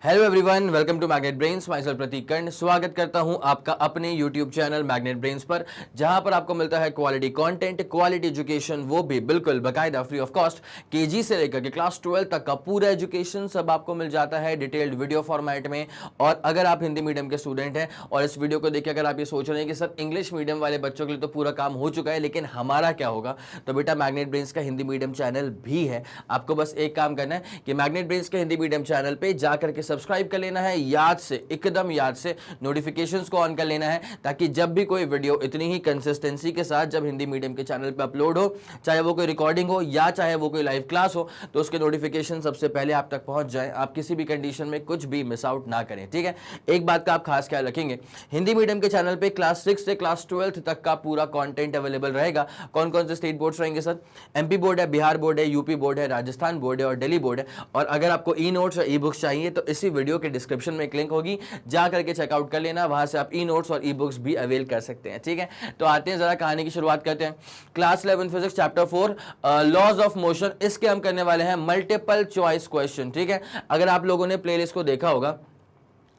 Hello everyone, welcome to Magnet Brains. Myself Prateek Karn स्वागत करता हूं आपका अपने यूट्यूब चैनल मैग्नेट ब्रेन्स पर, जहां पर आपको मिलता है क्वालिटी कंटेंट, क्वालिटी एजुकेशन, वो भी बिल्कुल बाकायदा फ्री ऑफ कॉस्ट। केजी से लेकर के क्लास 12 तक का पूरा एजुकेशन सब आपको मिल जाता है डिटेल्ड वीडियो फॉर्मेट में। और अगर आप हिंदी मीडियम के स्टूडेंट हैं और इस वीडियो को देखिए अगर आप ये सोच रहे हैं कि सर इंग्लिश मीडियम वाले बच्चों के लिए तो पूरा काम हो चुका है, लेकिन हमारा क्या होगा, तो बेटा मैग्नेट ब्रेन्स का हिंदी मीडियम चैनल भी है। आपको बस एक काम करना है कि मैग्नेट ब्रेन्स के हिंदी मीडियम चैनल पे जाकर के सब्सक्राइब कर लेना है, याद से, एकदम याद से नोटिफिकेशंस को ऑन कर लेना है, ताकि जब भी कोई वीडियो इतनी ही कंसिस्टेंसी के साथ जब हिंदी मीडियम के चैनल पे अपलोड हो, चाहे वो कोई रिकॉर्डिंग हो या चाहे वो कोई लाइव क्लास हो, तो उसके नोटिफिकेशन सबसे पहले आप तक पहुंच जाए। आप किसी भी कंडीशन में कुछ भी मिस आउट ना करें, ठीक है। एक बात का आप खास ख्याल रखेंगे, हिंदी मीडियम के चैनल पे क्लास 6 से क्लास 12 तक का पूरा कंटेंट अवेलेबल रहेगा। कौन कौन से स्टेट बोर्ड्स रहेंगे सर? एमपी बोर्ड है, बिहार बोर्ड है, यूपी बोर्ड है, राजस्थान बोर्ड है और दिल्ली बोर्ड है। और अगर आपको ई नोट्स और ई बुक्स चाहिए तो इसी वीडियो के डिस्क्रिप्शन में एक लिंक होगी, जा करके चेकआउट कर लेना, वहां से आप ई नोट्स और ई बुक्स भी अवेल कर सकते हैं, ठीक है। तो आते हैं जरा कहानी की शुरुआत करते हैं। Class 11 physics chapter 4 laws of motion, इसके हम करने वाले हैं मल्टीपल चॉइस क्वेश्चन, ठीक है। अगर आप लोगों ने प्लेलिस्ट को देखा होगा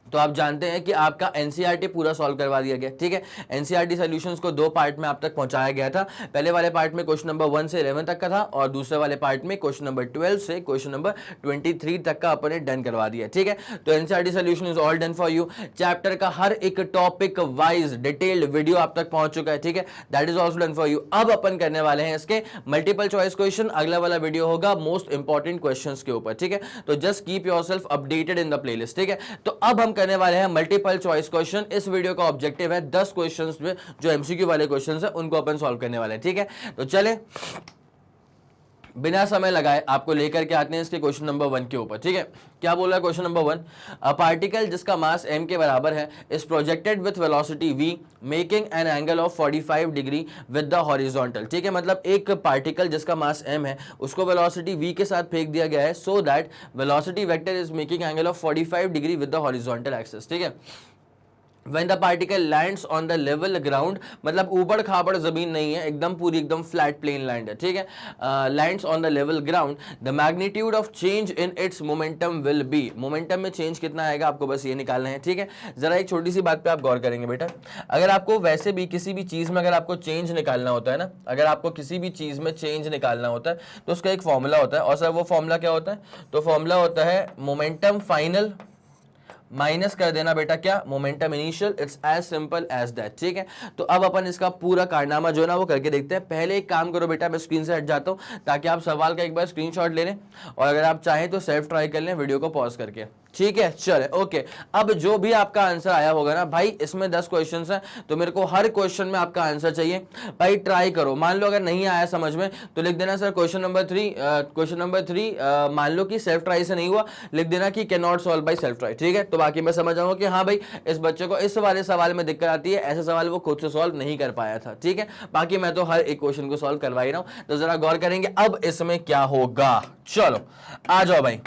तो आप जानते हैं कि आपका एनसीईआरटी पूरा सॉल्व करवा दिया गया, ठीक है। एनसीईआरटी सॉल्यूशंस को दो पार्ट में आप तक पहुंचाया गया था। पहले वाले पार्ट में क्वेश्चन नंबर 1 से 11 तक का था और दूसरे वाले पार्ट में क्वेश्चन नंबर 12 से क्वेश्चन नंबर 23 तक का अपने डन करवा दिया, ठीक है। तो NCERT solution is all done for you. Chapter का हर एक टॉपिक वाइज डिटेल्ड वीडियो आप तक पहुंच चुका है, ठीक है। That is also done for you. अब अपन करने वाले हैं इसके मल्टीपल चॉइस क्वेश्चन। अगला वाला वीडियो होगा मोस्ट इंपॉर्टेंट क्वेश्चन के ऊपर, ठीक है। तो just keep yourself updated in the playlist, ठीक है। तो अब हम करने वाले हैं मल्टीपल चॉइस क्वेश्चन। इस वीडियो का ऑब्जेक्टिव है 10 क्वेश्चंस में जो एमसीक्यू वाले क्वेश्चंस हैं उनको अपन सॉल्व करने वाले हैं, ठीक है। तो चले बिना समय लगाए आपको लेकर के आते हैं इसके क्वेश्चन नंबर 1 के ऊपर, ठीक है। क्या बोल रहा है क्वेश्चन नंबर 1? अ पार्टिकल जिसका मास m के बराबर है is projected with velocity v making an angle of 45 degree with the horizontal, ठीक है। मतलब एक पार्टिकल जिसका मास m है उसको वेलोसिटी v के साथ फेंक दिया गया है, so that velocity vector is making angle of 45 degree with the horizontal axis, ठीक है। When the particle lands on the level ground, मतलब ऊबड़ खाबड़ जमीन नहीं है, एकदम पूरी एकदम फ्लैट प्लेन लैंड है, ठीक है। Lands on the level ground, the magnitude of change in its momentum will be, momentum में चेंज कितना आएगा आपको बस ये निकालना है, ठीक है। जरा एक छोटी सी बात पे आप गौर करेंगे बेटा, अगर आपको वैसे भी किसी भी चीज में अगर आपको चेंज निकालना होता है ना, अगर आपको किसी भी चीज में चेंज निकालना होता है तो उसका एक फॉर्मूला होता है। और सर वो फॉर्मूला क्या होता है? तो फॉर्मूला होता है मोमेंटम फाइनल माइनस कर देना बेटा क्या? Momentum initial. It's as simple as that, ठीक है। तो अब अपन इसका पूरा कारनामा जो है ना वो करके देखते हैं। पहले एक काम करो बेटा, मैं स्क्रीन से हट जाता हूं ताकि आप सवाल का एक बार स्क्रीनशॉट ले लें और अगर आप चाहें तो सेल्फ ट्राई कर लें वीडियो को पॉज करके, ठीक है। चले ओके। अब जो भी आपका आंसर आया होगा ना भाई, इसमें 10 क्वेश्चंस हैं तो मेरे को हर क्वेश्चन में आपका आंसर चाहिए भाई। ट्राई करो, मान लो अगर नहीं आया समझ में तो लिख देना सर क्वेश्चन नंबर 3 मान लो कि सेल्फ ट्राई से नहीं हुआ, लिख देना कि can not solve by self try, ठीक है। तो बाकी मैं समझ जाऊंगा कि हाँ भाई इस बच्चे को इस वाले सवाल में दिक्कत आती है, ऐसे सवाल वो खुद से सॉल्व नहीं कर पाया था, ठीक है। बाकी मैं तो हर एक क्वेश्चन को सॉल्व करवा ही रहा हूं। तो जरा गौर करेंगे अब इसमें क्या होगा। चलो आ जाओ भाई,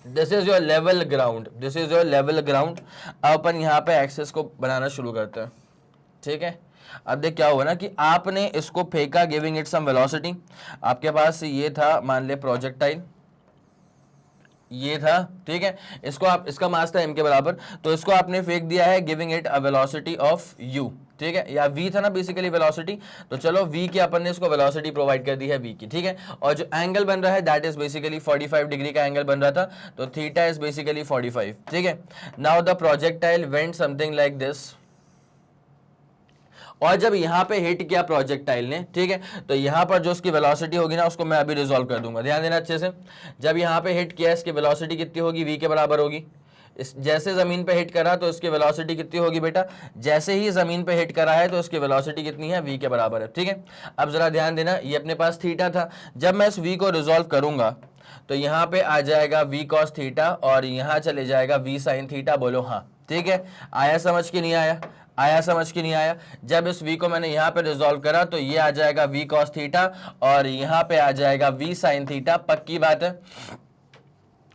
this is your level ground, this is your level ground. अब अपन यहाँ पे एक्सेस को बनाना शुरू करते हैं, ठीक है। अब देख क्या हुआ ना कि आपने इसको फेंका गिविंग इट सम वेलोसिटी, आपके पास ये था मान ले प्रोजेक्टाइल, ये था, ठीक है। इसको आप, इसका मास था m के बराबर, तो इसको आपने फेंक दिया है giving it a velocity of u, ठीक है। या v था ना बेसिकली वेलोसिटी, तो चलो v की अपन ने इसको वेलोसिटी प्रोवाइड कर दी है v की, ठीक है। और जो एंगल बन रहा है दैट इज बेसिकली 45 डिग्री का एंगल बन रहा था, तो थीटा इज बेसिकली 45, ठीक है। Now the projectile went something like this, और जब यहां पे हिट किया प्रोजेक्टाइल ने, ठीक है, तो यहां पर जो उसकी वेलोसिटी होगी ना उसको मैं अभी रिजॉल्व कर दूंगा, ध्यान देना अच्छे से। जब यहां पे हिट किया इसकी वेलोसिटी कितनी होगी? v के बराबर होगी। इस जैसे जमीन पे हिट करा तो इसकी वेलोसिटी कितनी होगी बेटा? जैसे ही जमीन पे हिट करा है तो इसकी वेलोसिटी कितनी है? v के बराबर है, ठीक है। अब जरा ध्यान देना, ये अपने पास थीटा था, जब मैं इस v को रिजॉल्व करूंगा तो यहाँ पे आ जाएगा v cos थीटा और यहाँ चले जाएगा v sin थीटा। बोलो हाँ, ठीक है। आया समझ के नहीं आया? आया समझ के नहीं आया? जब इस v को मैंने यहाँ पे रिजॉल्व करा तो ये आ जाएगा v cos थीटा और यहाँ पे आ जाएगा v sin थीटा। पक्की बात है?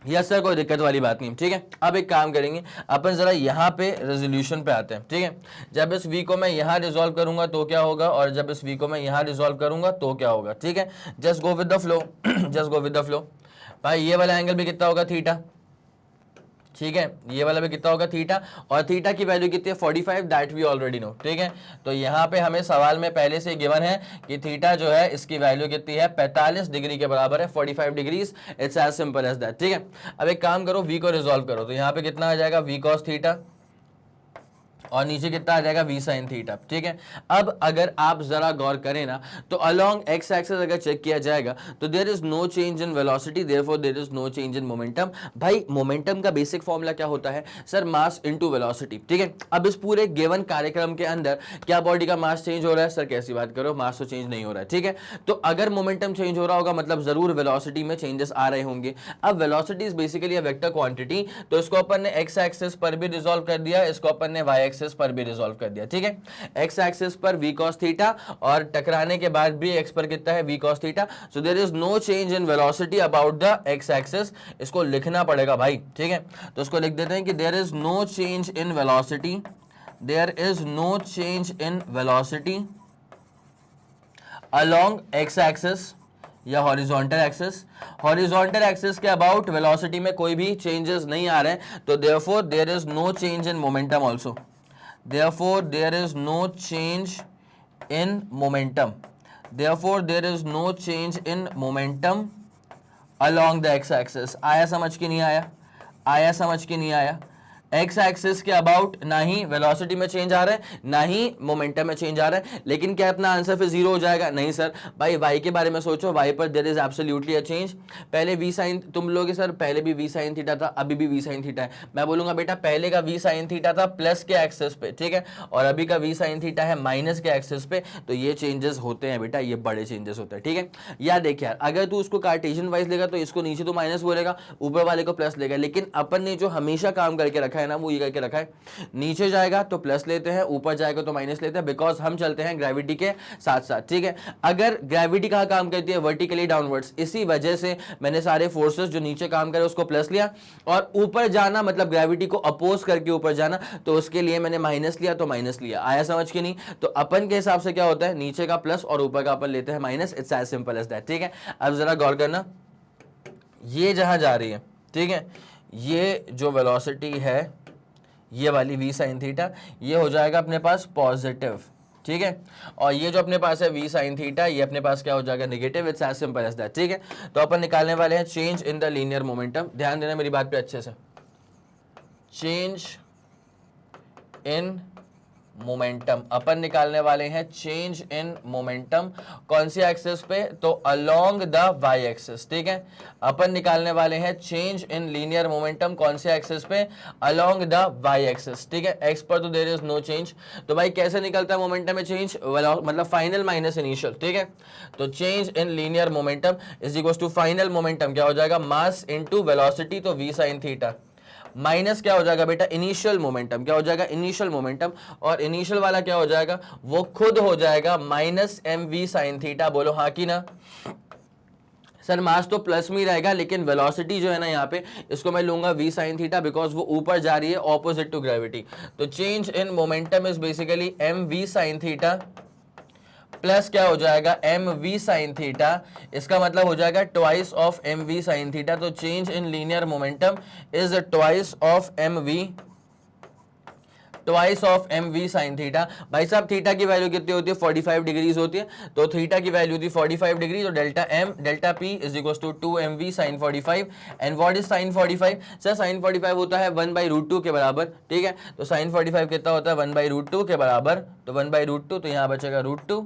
यस सर, कोई दिक्कत वाली बात नहीं, ठीक है। अब एक काम करेंगे अपन जरा यहाँ पे रेजोल्यूशन पे आते हैं, ठीक है। जब इस v को मैं यहाँ रिजॉल्व करूंगा तो क्या होगा और जब इस v को मैं यहाँ रिजॉल्व करूंगा तो क्या होगा, ठीक है। Just go with the flow, just go with the flow. भाई ये वाला एंगल भी कितना होगा? थीटा, ठीक है, ये वाला भी कितना होगा थीटा, और थीटा की वैल्यू कितनी है 45, दैट वी ऑलरेडी नो। ठीक है, तो यहाँ पे हमें सवाल में पहले से गिवन है कि थीटा जो है इसकी वैल्यू कितनी है 45 डिग्री के बराबर है, 45 degrees, it's as simple as that. ठीक है, अब एक काम करो, वी को रिजॉल्व करो, तो यहाँ पे कितना आ जाएगा वी कॉस थीटा और नीचे कितना आ जाएगा वी साइन थीटा। ठीक है, अब अगर आप जरा गौर करें ना तो अलोंग एक्स एक्सिस अगर चेक किया जाएगा तो there is no change in velocity, therefore there is no change in momentum. भाई मोमेंटम का बेसिक फॉर्मूला क्या होता है सर, मास इनटू वेलोसिटी। ठीक है, अब इस पूरे गिवन कार्यक्रम के अंदर क्या बॉडी का मास चेंज हो रहा है सर, कैसी बात करो, मास तो चेंज नहीं हो रहा है। ठीक है, तो अगर मोमेंटम चेंज हो रहा होगा मतलब जरूर वेलोसिटी में चेंजेस आ रहे होंगे। अब velocity is basically a vector quantity, तो इसको अपन ने एक्स एक्सिस पर भी रिजॉल्व कर दिया, इसको अपन ने वाई एक्सिस पर भी रिजॉल्व कर दिया। ठीक है, एक्स एक्सिस पर वी कॉस थीटा और टकराने के बाद भी एक्स पर कितना है v cos theta, so there is no change in velocity about the x axis. इसको लिखना पड़ेगा भाई। ठीक है, तो इसको लिख देते हैं कि there is no change in velocity, there is no change in velocity along x axis या हॉरिजॉन्टल एक्सिस। हॉरिजॉन्टल एक्सिस के अबाउट वेलोसिटी में कोई भी चेंजेस नहीं आ रहे हैं, तो therefore there is no change in momentum also, therefore there is no change in momentum, therefore there is no change in momentum along the x axis। आया समझ के नहीं आया, आया समझ के नहीं आया, एक्स एक्सिस के अबाउट ना ही वेलोसिटी में चेंज आ रहा है ना ही मोमेंटम में चेंज आ रहा है, लेकिन क्या अपना आंसर फिर जीरो हो जाएगा, नहीं सर। भाई वाई के बारे में सोचो, वाई पर there is absolutely a change. पहले वी साइन, तुम लोग सर पहले भी वी साइन थीटा था, अभी भी वी साइन थीटा है, मैं बोलूंगा बेटा पहले का वी साइन थीटा था प्लस के एक्सिस पे, ठीक है, और अभी का वी साइन थीटा है माइनस के एक्सिस पे, तो ये चेंजेस होते हैं बेटा, ये बड़े चेंजेस होते हैं। ठीक है, या देख यार, अगर तू उसको कार्टेशियन वाइज लेगा तो इसको नीचे तो माइनस बोलेगा, ऊपर वाले को प्लस लेगा, लेकिन अपन ने जो हमेशा काम करके रखा है ना वो ये करके रखा है, नीचे जाएगा तो प्लस लेते हैं, ऊपर जाएगा तो माइनस लेते हैं, बिकॉज हम चलते हैं ग्रेविटी के साथ साथ। ठीक है, अगर ग्रेविटी कहां काम करती है, वर्टिकली डाउनवर्ड्स, इसी वजह से मैंने सारे फोर्सेस जो नीचे काम करे उसको प्लस लिया, और ऊपर जाना मतलब ग्रेविटी को अपोज करके ऊपर जाना, तो उसके लिए मैंने माइनस लिया तो माइनस लिया। आया समझ के नहीं, तो अपन के हिसाब से क्या होता है, नीचे का प्लस और ऊपर का अपन लेते हैं minus, it's as simple as that. ठीक है, अब जरा गौर करना, ये जहां जा रही है, ठीक है, ये जो वेलोसिटी है ये वाली v साइन थीटा, ये हो जाएगा अपने पास पॉजिटिव। ठीक है, और ये जो अपने पास है v साइन थीटा, ये अपने पास क्या हो जाएगा negative, it's as simple as that. ठीक है, तो अपन निकालने वाले हैं change in the linear momentum. ध्यान देना मेरी बात पे अच्छे से, चेंज इन मोमेंटम अपन निकालने वाले हैं, चेंज इन मोमेंटम कौन सी एक्सिस पे, तो अलोंग द वाई एक्सिस। ठीक है, अपन निकालने वाले हैं चेंज इन लीनियर मोमेंटम कौन से एक्सिस पे, अलोंग द वाई एक्सिस। ठीक है, एक्स पर तो देयर इज नो चेंज, तो भाई कैसे निकलता है मोमेंटम में चेंज, मतलब फाइनल माइनस इनिशियल। ठीक है, तो change in linear momentum is equal to final momentum क्या हो जाएगा, मास इनटू वेलोसिटी, तो वी साइन थीटा, माइनस क्या हो जाएगा बेटा, इनिशियल मोमेंटम, क्या हो जाएगा इनिशियल मोमेंटम, और इनिशियल वाला क्या हो जाएगा, वो खुद हो जाएगा minus m v sine theta. बोलो हाँ कि ना। सर मास तो प्लस में ही रहेगा, लेकिन वेलोसिटी जो है ना यहाँ पे, इसको मैं लूंगा वी साइन थीटा, बिकॉज वो ऊपर जा रही है ऑपोजिट टू ग्रेविटी। तो change in momentum is basically m v sine theta plus क्या हो जाएगा एम वी साइन थीटा, इसका मतलब हो जाएगा twice of m v sine theta. तो change in linear momentum is twice of m v, twice of m v sine theta. भाई साहब थीटा की वैल्यू कितनी होती है, 45 डिग्रीज होती है, तो थीटा की वैल्यू थी 45 डिग्री, तो delta m delta p is equal to 2 m v sine 45। And what is sine 45, sir sine 45 होता है 1/√2 के बराबर। ठीक है, तो साइन 45 कितना होता है 1/√2 के बराबर, तो 1/√2, तो यहाँ बचेगा √2,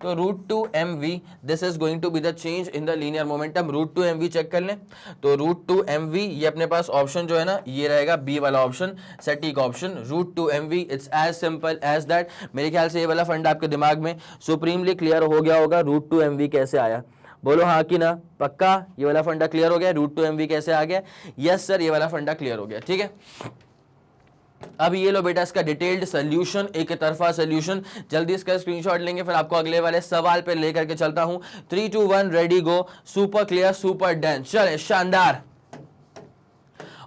तो √2 mv, this is going to be the change in the linear momentum. √2 mv check कर लें, तो √2 mv ये अपने पास ऑप्शन जो है ना ये रहेगा बी वाला ऑप्शन, सटीक option, √2 mv, it's as simple as that. मेरे ख्याल से ये वाला फंड आपके दिमाग में सुप्रीमली क्लियर हो गया होगा, √2 mv कैसे आया, बोलो हाँ कि ना, पक्का ये वाला फंडा क्लियर हो गया, √2 mv कैसे आ गया, यस सर ये वाला फंडा क्लियर हो गया। ठीक है, अब ये लो बेटा इसका डिटेल्ड सोल्यूशन, एक तरफा सोल्यूशन, जल्दी इसका स्क्रीनशॉट लेंगे, फिर आपको अगले वाले सवाल पे लेकर के चलता हूं। 3 2 1 ready go, super clear super done, चले शानदार।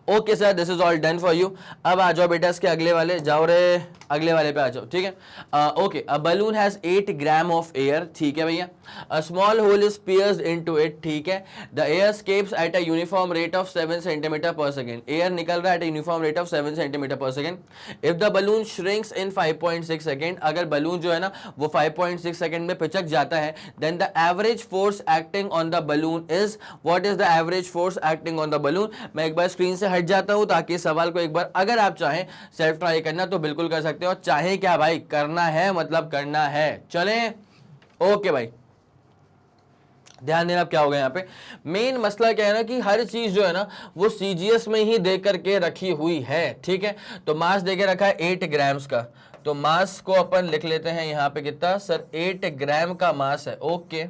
Okay sir, this is all done for you. अब आ जाओ बेटा इसके अगले वाले, जाओ रे अगले वाले पे आ जाओ, ठीक है। Okay, a balloon has 8 gram of air, ठीक है भैया। A small hole is pierced into it, ठीक है। The air escapes at a uniform rate of 7 centimetre per second, air निकल रहा है at a uniform rate of 7 centimetre per second. If the balloon shrinks in 5.6 second, अगर balloon जो है ना वो 5.6 सेकेंड में पिचक जाता है, then the average force acting on the balloon is, what is the average force acting on the balloon. मैं एक बार स्क्रीन से हट जाता हूं ताकि इस सवाल को एक बार अगर आप चाहें सेल्फ ट्राई करना तो बिल्कुल कर सकते हो, चाहे क्या भाई, करना है मतलब करना है। चलें, ओके भाई, ध्यान देना। अब क्या होगा यहाँ पे, मेन मसला क्या है ना कि हर चीज जो है ना वो सीजीएस में ही दे करके रखी हुई है, ठीक है। तो मास दे के रखा है 8 ग्राम्स का, तो मास को अपन लिख लेते हैं यहाँ पे कितना सर, 8 ग्राम का मास है, ओके।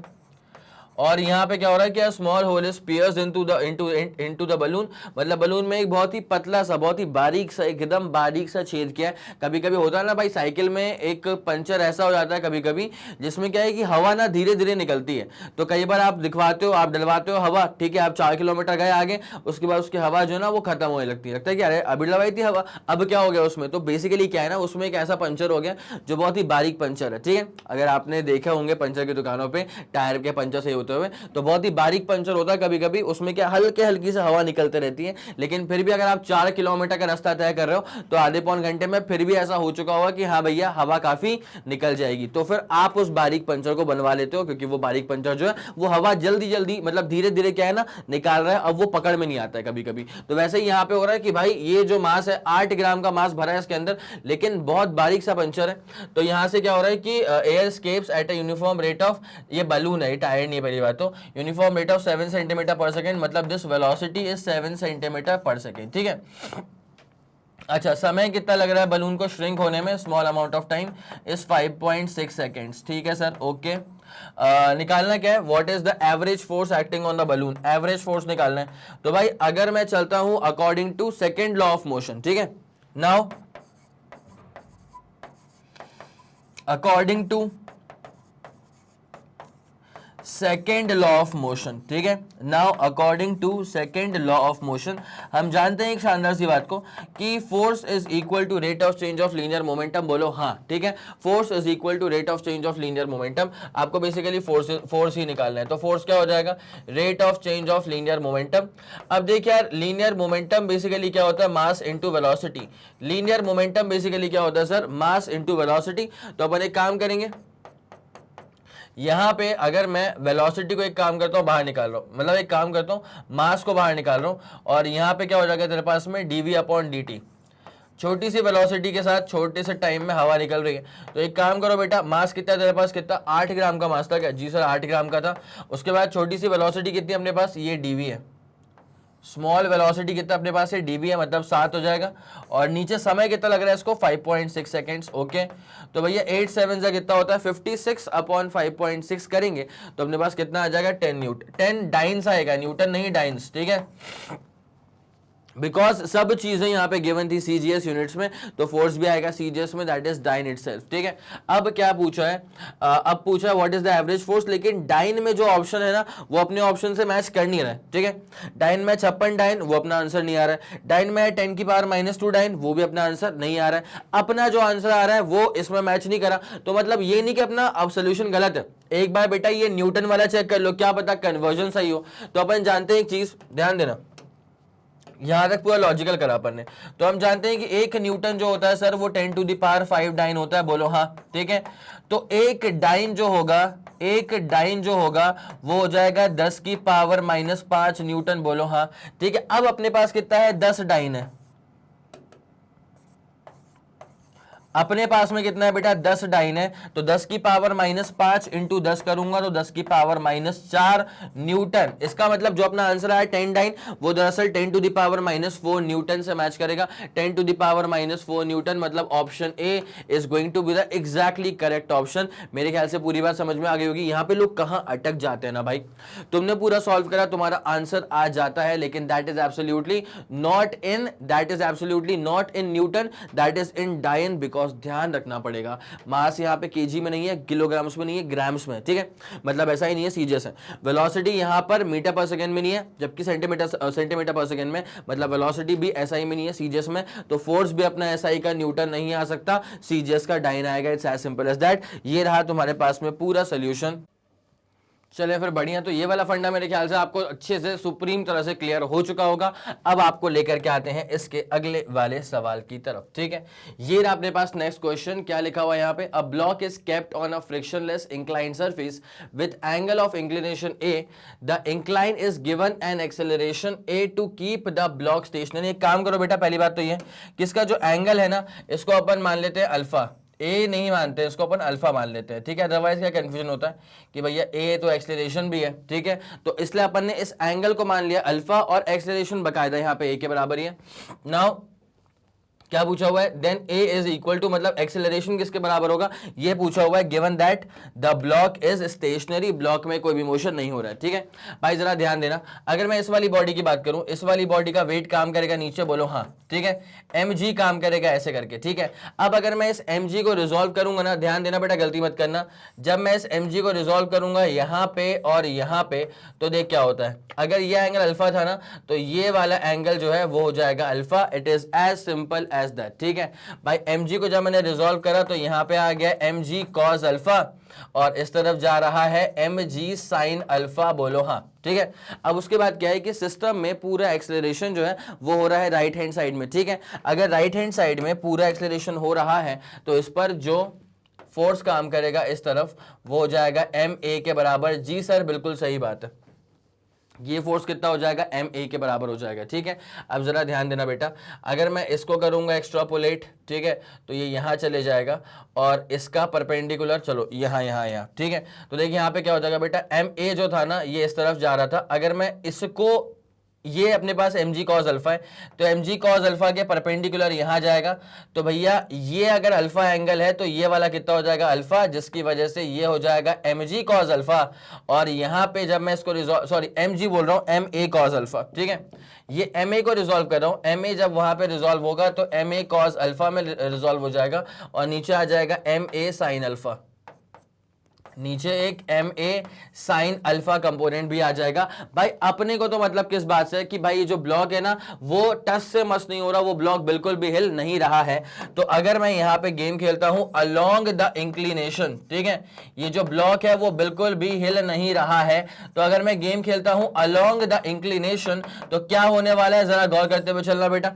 और यहाँ पे क्या हो रहा है कि small hole is pierced into the balloon, मतलब बलून में एक बहुत ही पतला सा, बहुत ही बारीक सा, एकदम बारीक सा छेद किया है। कभी कभी होता है ना भाई साइकिल में एक पंचर ऐसा हो जाता है कभी कभी, जिसमें क्या है कि हवा ना धीरे धीरे निकलती है। तो कई बार आप दिखवाते हो, आप डलवाते हो हवा, ठीक है, आप 4 किलोमीटर गए आगे, उसके बाद उसकी हवा जो है ना वो खत्म होने लगती है, लगता है कि अरे अभी डलवाई थी हवा, अब क्या हो गया उसमें। तो बेसिकली क्या है ना, उसमें एक ऐसा पंचर हो गया जो बहुत ही बारीक पंचर है, ठीक है। अगर आपने देखे होंगे पंचर की दुकानों पर टायर के पंचर से होते हुए, तो बहुत ही बारीक पंचर होता है कभी कभी, उसमें क्या हल्की से हवा निकलते रहती है। लेकिन फिर भी अगर आप 4 किलोमीटर का रास्ता तय कर रहे हो तो आधे पौन घंटे में फिर भी ऐसा हो चुका होगा कि हाँ भैया हवा काफी निकल जाएगी, तो फिर आप उस बारीक पंचर को बनवा लेते हो, क्योंकि वो बारीक पंचर जो है वो हवा जल्दी जल्दी मतलब धीरे धीरे क्या है ना निकाल रहा है, अब वो पकड़ में नहीं आता है कभी कभी। तो वैसे ही यहाँ पे हो रहा है कि भाई ये जो मास है 8 ग्राम का मास भरा है इसके अंदर, लेकिन बहुत बारीक सा पंचर है। तो यहाँ से क्या हो रहा है कि air escapes at a uniform rate of, ये बलून है, ये टायर नहीं है पहली बात तो, uniform rate of 7 centimetre per second, मतलब this velocity is 7 centimetre per second, ठीक है। अच्छा, समय कितना लग रहा है बलून को श्रिंक होने में, small amount of time is 5.6 seconds, ठीक है सर, ओके। निकालना क्या है, what is the average force acting on the balloon, average force निकालना है। तो भाई अगर मैं चलता हूं according to second law of motion, ठीक है, now according to second law of motion, ठीक है। Now according to second law of motion हम जानते हैं एक शानदार सी बात को कि force is equal to rate of change of linear momentum, बोलो हाँ, ठीक है। Force is equal to rate of change of linear momentum, आपको बेसिकली फोर्स ही निकालना है। तो फोर्स क्या हो जाएगा, rate of change of linear momentum. अब देखिए यार, लीनियर मोमेंटम बेसिकली क्या होता है, mass into velocity. Linear momentum basically क्या होता है सर, मास इंटू वेलोसिटी। तो अपन एक काम करेंगे, यहां पे अगर मैं वेलोसिटी को एक काम करता हूं बाहर निकाल रहा हूं, मतलब एक काम करता हूं मास को बाहर निकाल रहा हूं, और यहां पे क्या हो जाएगा तेरे पास में dv अपॉन dt, छोटी सी वेलोसिटी के साथ छोटे से टाइम में हवा निकल रही है। तो एक काम करो बेटा, मास कितना है तेरे पास, कितना 8 ग्राम का मास था क्या, जी सर 8 ग्राम का था। उसके बाद छोटी सी वेलोसिटी कितनी अपने पास, ये dv है, स्मॉल वेलोसिटी कितना अपने पास है, dv है, मतलब 7 हो जाएगा। और नीचे समय कितना लग रहा है इसको, 5.6 सेकेंड्स, ओके। तो भैया 8 7 से कितना होता है, 56 अपॉन 5.6 करेंगे तो अपने पास कितना आ जाएगा, 10 न्यूटन, 10 डाइन्स आएगा, न्यूटन नहीं डाइन्स, ठीक है। बिकॉज सब चीजें यहाँ पे गिवन थी सीजीएस यूनिट्स में, तो फोर्स भी आएगा सीजीएस में, दैट इज डाइन इटसेल्फ, ठीक है। अब क्या पूछा है, अब पूछा है what is the average force, लेकिन डाइन में जो ऑप्शन है ना वो अपने ऑप्शन से मैच कर नहीं रहा है, ठीक है। डाइन में 56 डाइन, वो अपना आंसर नहीं आ रहा है। डाइन में 10 की पावर -2 डाइन, वो भी अपना आंसर नहीं आ रहा है। अपना जो आंसर आ रहा है वो इसमें मैच नहीं करा, तो मतलब ये नहीं कि अपना अब सोल्यूशन गलत है। एक बार बेटा ये न्यूटन वाला चेक कर लो, क्या पता कन्वर्जन सही हो। तो अपन जानते हैं एक चीज, ध्यान देना, यहां तक पूरा लॉजिकल करा अपन ने। तो हम जानते हैं कि 1 न्यूटन जो होता है सर वो 10 टू द पावर 5 डाइन होता है, बोलो हाँ, ठीक है। तो एक डाइन जो होगा वो हो जाएगा 10 की पावर -5 न्यूटन, बोलो हाँ, ठीक है। अब अपने पास कितना है, 10 डाइन है, अपने पास में कितना है बेटा, 10 डाइन है। तो 10 की पावर -5 इंटू 10 करूंगा तो 10 की पावर -4 न्यूटन। इसका मतलब जो अपना आंसर आया 10 डाइन, वो दरअसल 10 टू द पावर -4 न्यूटन से मैच करेगा। 10 टू द पावर -4 न्यूटन, मतलब option A is going to be the exactly correct option. मेरे ख्याल से पूरी बात समझ में आ गई होगी। यहाँ पे लोग कहाँ अटक जाते हैं ना भाई, तुमने पूरा सॉल्व करा, तुम्हारा आंसर आ जाता है, लेकिन that is absolutely not in newton, that is in dyne, because because ध्यान रखना पड़ेगा मास यहाँ पे केजी में नहीं है, किलोग्राम्स में नहीं है, ग्राम्स में, ठीक है, मतलब ऐसा ही नहीं है, सीजीएस है। वेलोसिटी यहाँ पर मीटर पर सेकंड में नहीं है, जबकि सेंटीमीटर पर सेकंड में, मतलब वेलोसिटी भी एसआई में नहीं है, सीजीएस में। तो फोर्स भी अपना एसआई का न्यूटन नहीं आ सकता, सीजीएस का डाइन आएगा। It's as simple as that. ये रहा तुम्हारे पास में पूरा सोल्यूशन। चले फिर बढ़िया। तो ये वाला फंडा मेरे ख्याल से आपको अच्छे से सुप्रीम तरह से क्लियर हो चुका होगा। अब आपको लेकर के आते हैं इसके अगले वाले सवाल की तरफ, ठीक है। ये रहा अपने पास नेक्स्ट क्वेश्चन। क्या लिखा हुआ है यहाँ पे, a block is kept on a frictionless inclined surface with angle of inclination a, the incline is given an acceleration a to keep the block stationary. एक काम करो बेटा, पहली बात तो ये किसका जो एंगल है ना, इसको अपन मान लेते हैं अल्फा, ए नहीं मानते, इसको अपन अल्फा मान लेते हैं, ठीक है। अदरवाइज क्या कंफ्यूजन होता है कि भैया ए तो एक्सेलरेशन भी है, ठीक है, तो इसलिए अपन ने इस एंगल को मान लिया अल्फा और एक्सेलरेशन बकायदा यहाँ पे ए के बराबर ही है। नाउ क्या पूछा हुआ है, then a is equal to, मतलब एक्सेलरेशन किसके बराबर होगा, ये पूछा हुआ है, given that the block is stationary, block में कोई भी मोशन नहीं हो रहा है, ठीक है। भाई जरा ध्यान देना, अगर मैं इस वाली बॉडी की बात करूं, इस वाली बॉडी का वेट काम करेगा नीचे, बोलो हाँ, ठीक है, mg काम करेगा ऐसे करके, ठीक है। अब अगर मैं इस mg को रिजॉल्व करूंगा ना, ध्यान देना बेटा, गलती मत करना, जब मैं इस mg को रिजॉल्व करूंगा यहाँ पे और यहाँ पे, तो देख क्या होता है, अगर ये एंगल अल्फा था ना, तो ये वाला एंगल जो है वो हो जाएगा alpha. It is as simple as that, ठीक है भाई। mg को जब मैंने रिजॉल्व करा तो यहाँ पे आ गया mg cos अल्फा, और इस तरफ जा रहा है mg sin अल्फा, बोलो हाँ, ठीक है। अब उसके बाद क्या है कि सिस्टम में पूरा एक्सेलरेशन जो है वो हो रहा है राइट हैंड साइड में, ठीक है। अगर राइट हैंड साइड में पूरा एक्सेलरेशन हो रहा है तो इस पर जो फोर्स काम करेगा इस तरफ, वो हो जाएगा ma के बराबर। जी सर, बिल्कुल सही बात है, ये फोर्स कितना हो जाएगा, ma के बराबर हो जाएगा, ठीक है। अब जरा ध्यान देना बेटा, अगर मैं इसको करूंगा एक्स्ट्रापोलेट, ठीक है, तो ये यहाँ चले जाएगा और इसका परपेंडिकुलर, चलो यहाँ यहाँ यहाँ, ठीक है। तो देखिए यहाँ पे क्या हो जाएगा बेटा, ma जो था ना ये इस तरफ जा रहा था, अगर मैं इसको, ये अपने पास mg cos अल्फा है, तो mg cos अल्फा के परपेंडिकुलर यहाँ जाएगा, तो भैया ये अगर अल्फा एंगल है तो ये वाला कितना हो जाएगा अल्फा, जिसकी वजह से ये हो जाएगा mg cos अल्फा। और यहाँ पे जब मैं इसको रिजॉल्व, सॉरी mg बोल रहा हूँ, ma cos अल्फा, ठीक है, ये ma को रिजॉल्व कर रहा हूँ, ma जब वहां पे रिजॉल्व होगा तो ma cos अल्फा में रिजॉल्व हो जाएगा, और नीचे आ जाएगा ma sin अल्फा, नीचे एक ma sin अल्फा कंपोनेंट भी आ जाएगा। भाई अपने को तो मतलब किस बात से कि भाई ये जो ब्लॉक है ना वो टस से मस नहीं हो रहा, वो ब्लॉक बिल्कुल भी हिल नहीं रहा है। तो अगर मैं यहाँ पे गेम खेलता हूं अलोंग द इंक्लिनेशन, ठीक है, ये जो ब्लॉक है वो बिल्कुल भी हिल नहीं रहा है, तो अगर मैं गेम खेलता हूं अलोंग द इंक्लिनेशन तो क्या होने वाला है, जरा गौर करते हुए चलना बेटा।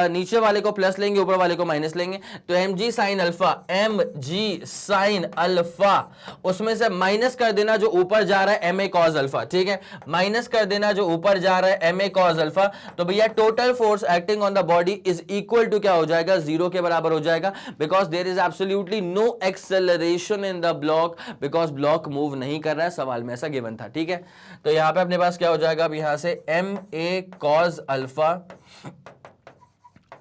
नीचे वाले को प्लस लेंगे, ऊपर वाले को माइनस लेंगे, तो mg sin alpha, mg sin alpha, उसमें से माइनस कर देना जो ऊपर जा रहा है ma cos अल्फा, ठीक है, माइनस कर देना जो ऊपर जा रहा है ma cos अल्फा, तो भैया total force acting on the body is equal to क्या हो जाएगा, 0 के बराबर हो जाएगा, because there is absolutely no acceleration in the block, because block move नहीं कर रहा है, सवाल में ऐसा गिवन था, ठीक है। तो यहां पे अपने पास क्या हो जाएगा, अब यहां से ma cos alpha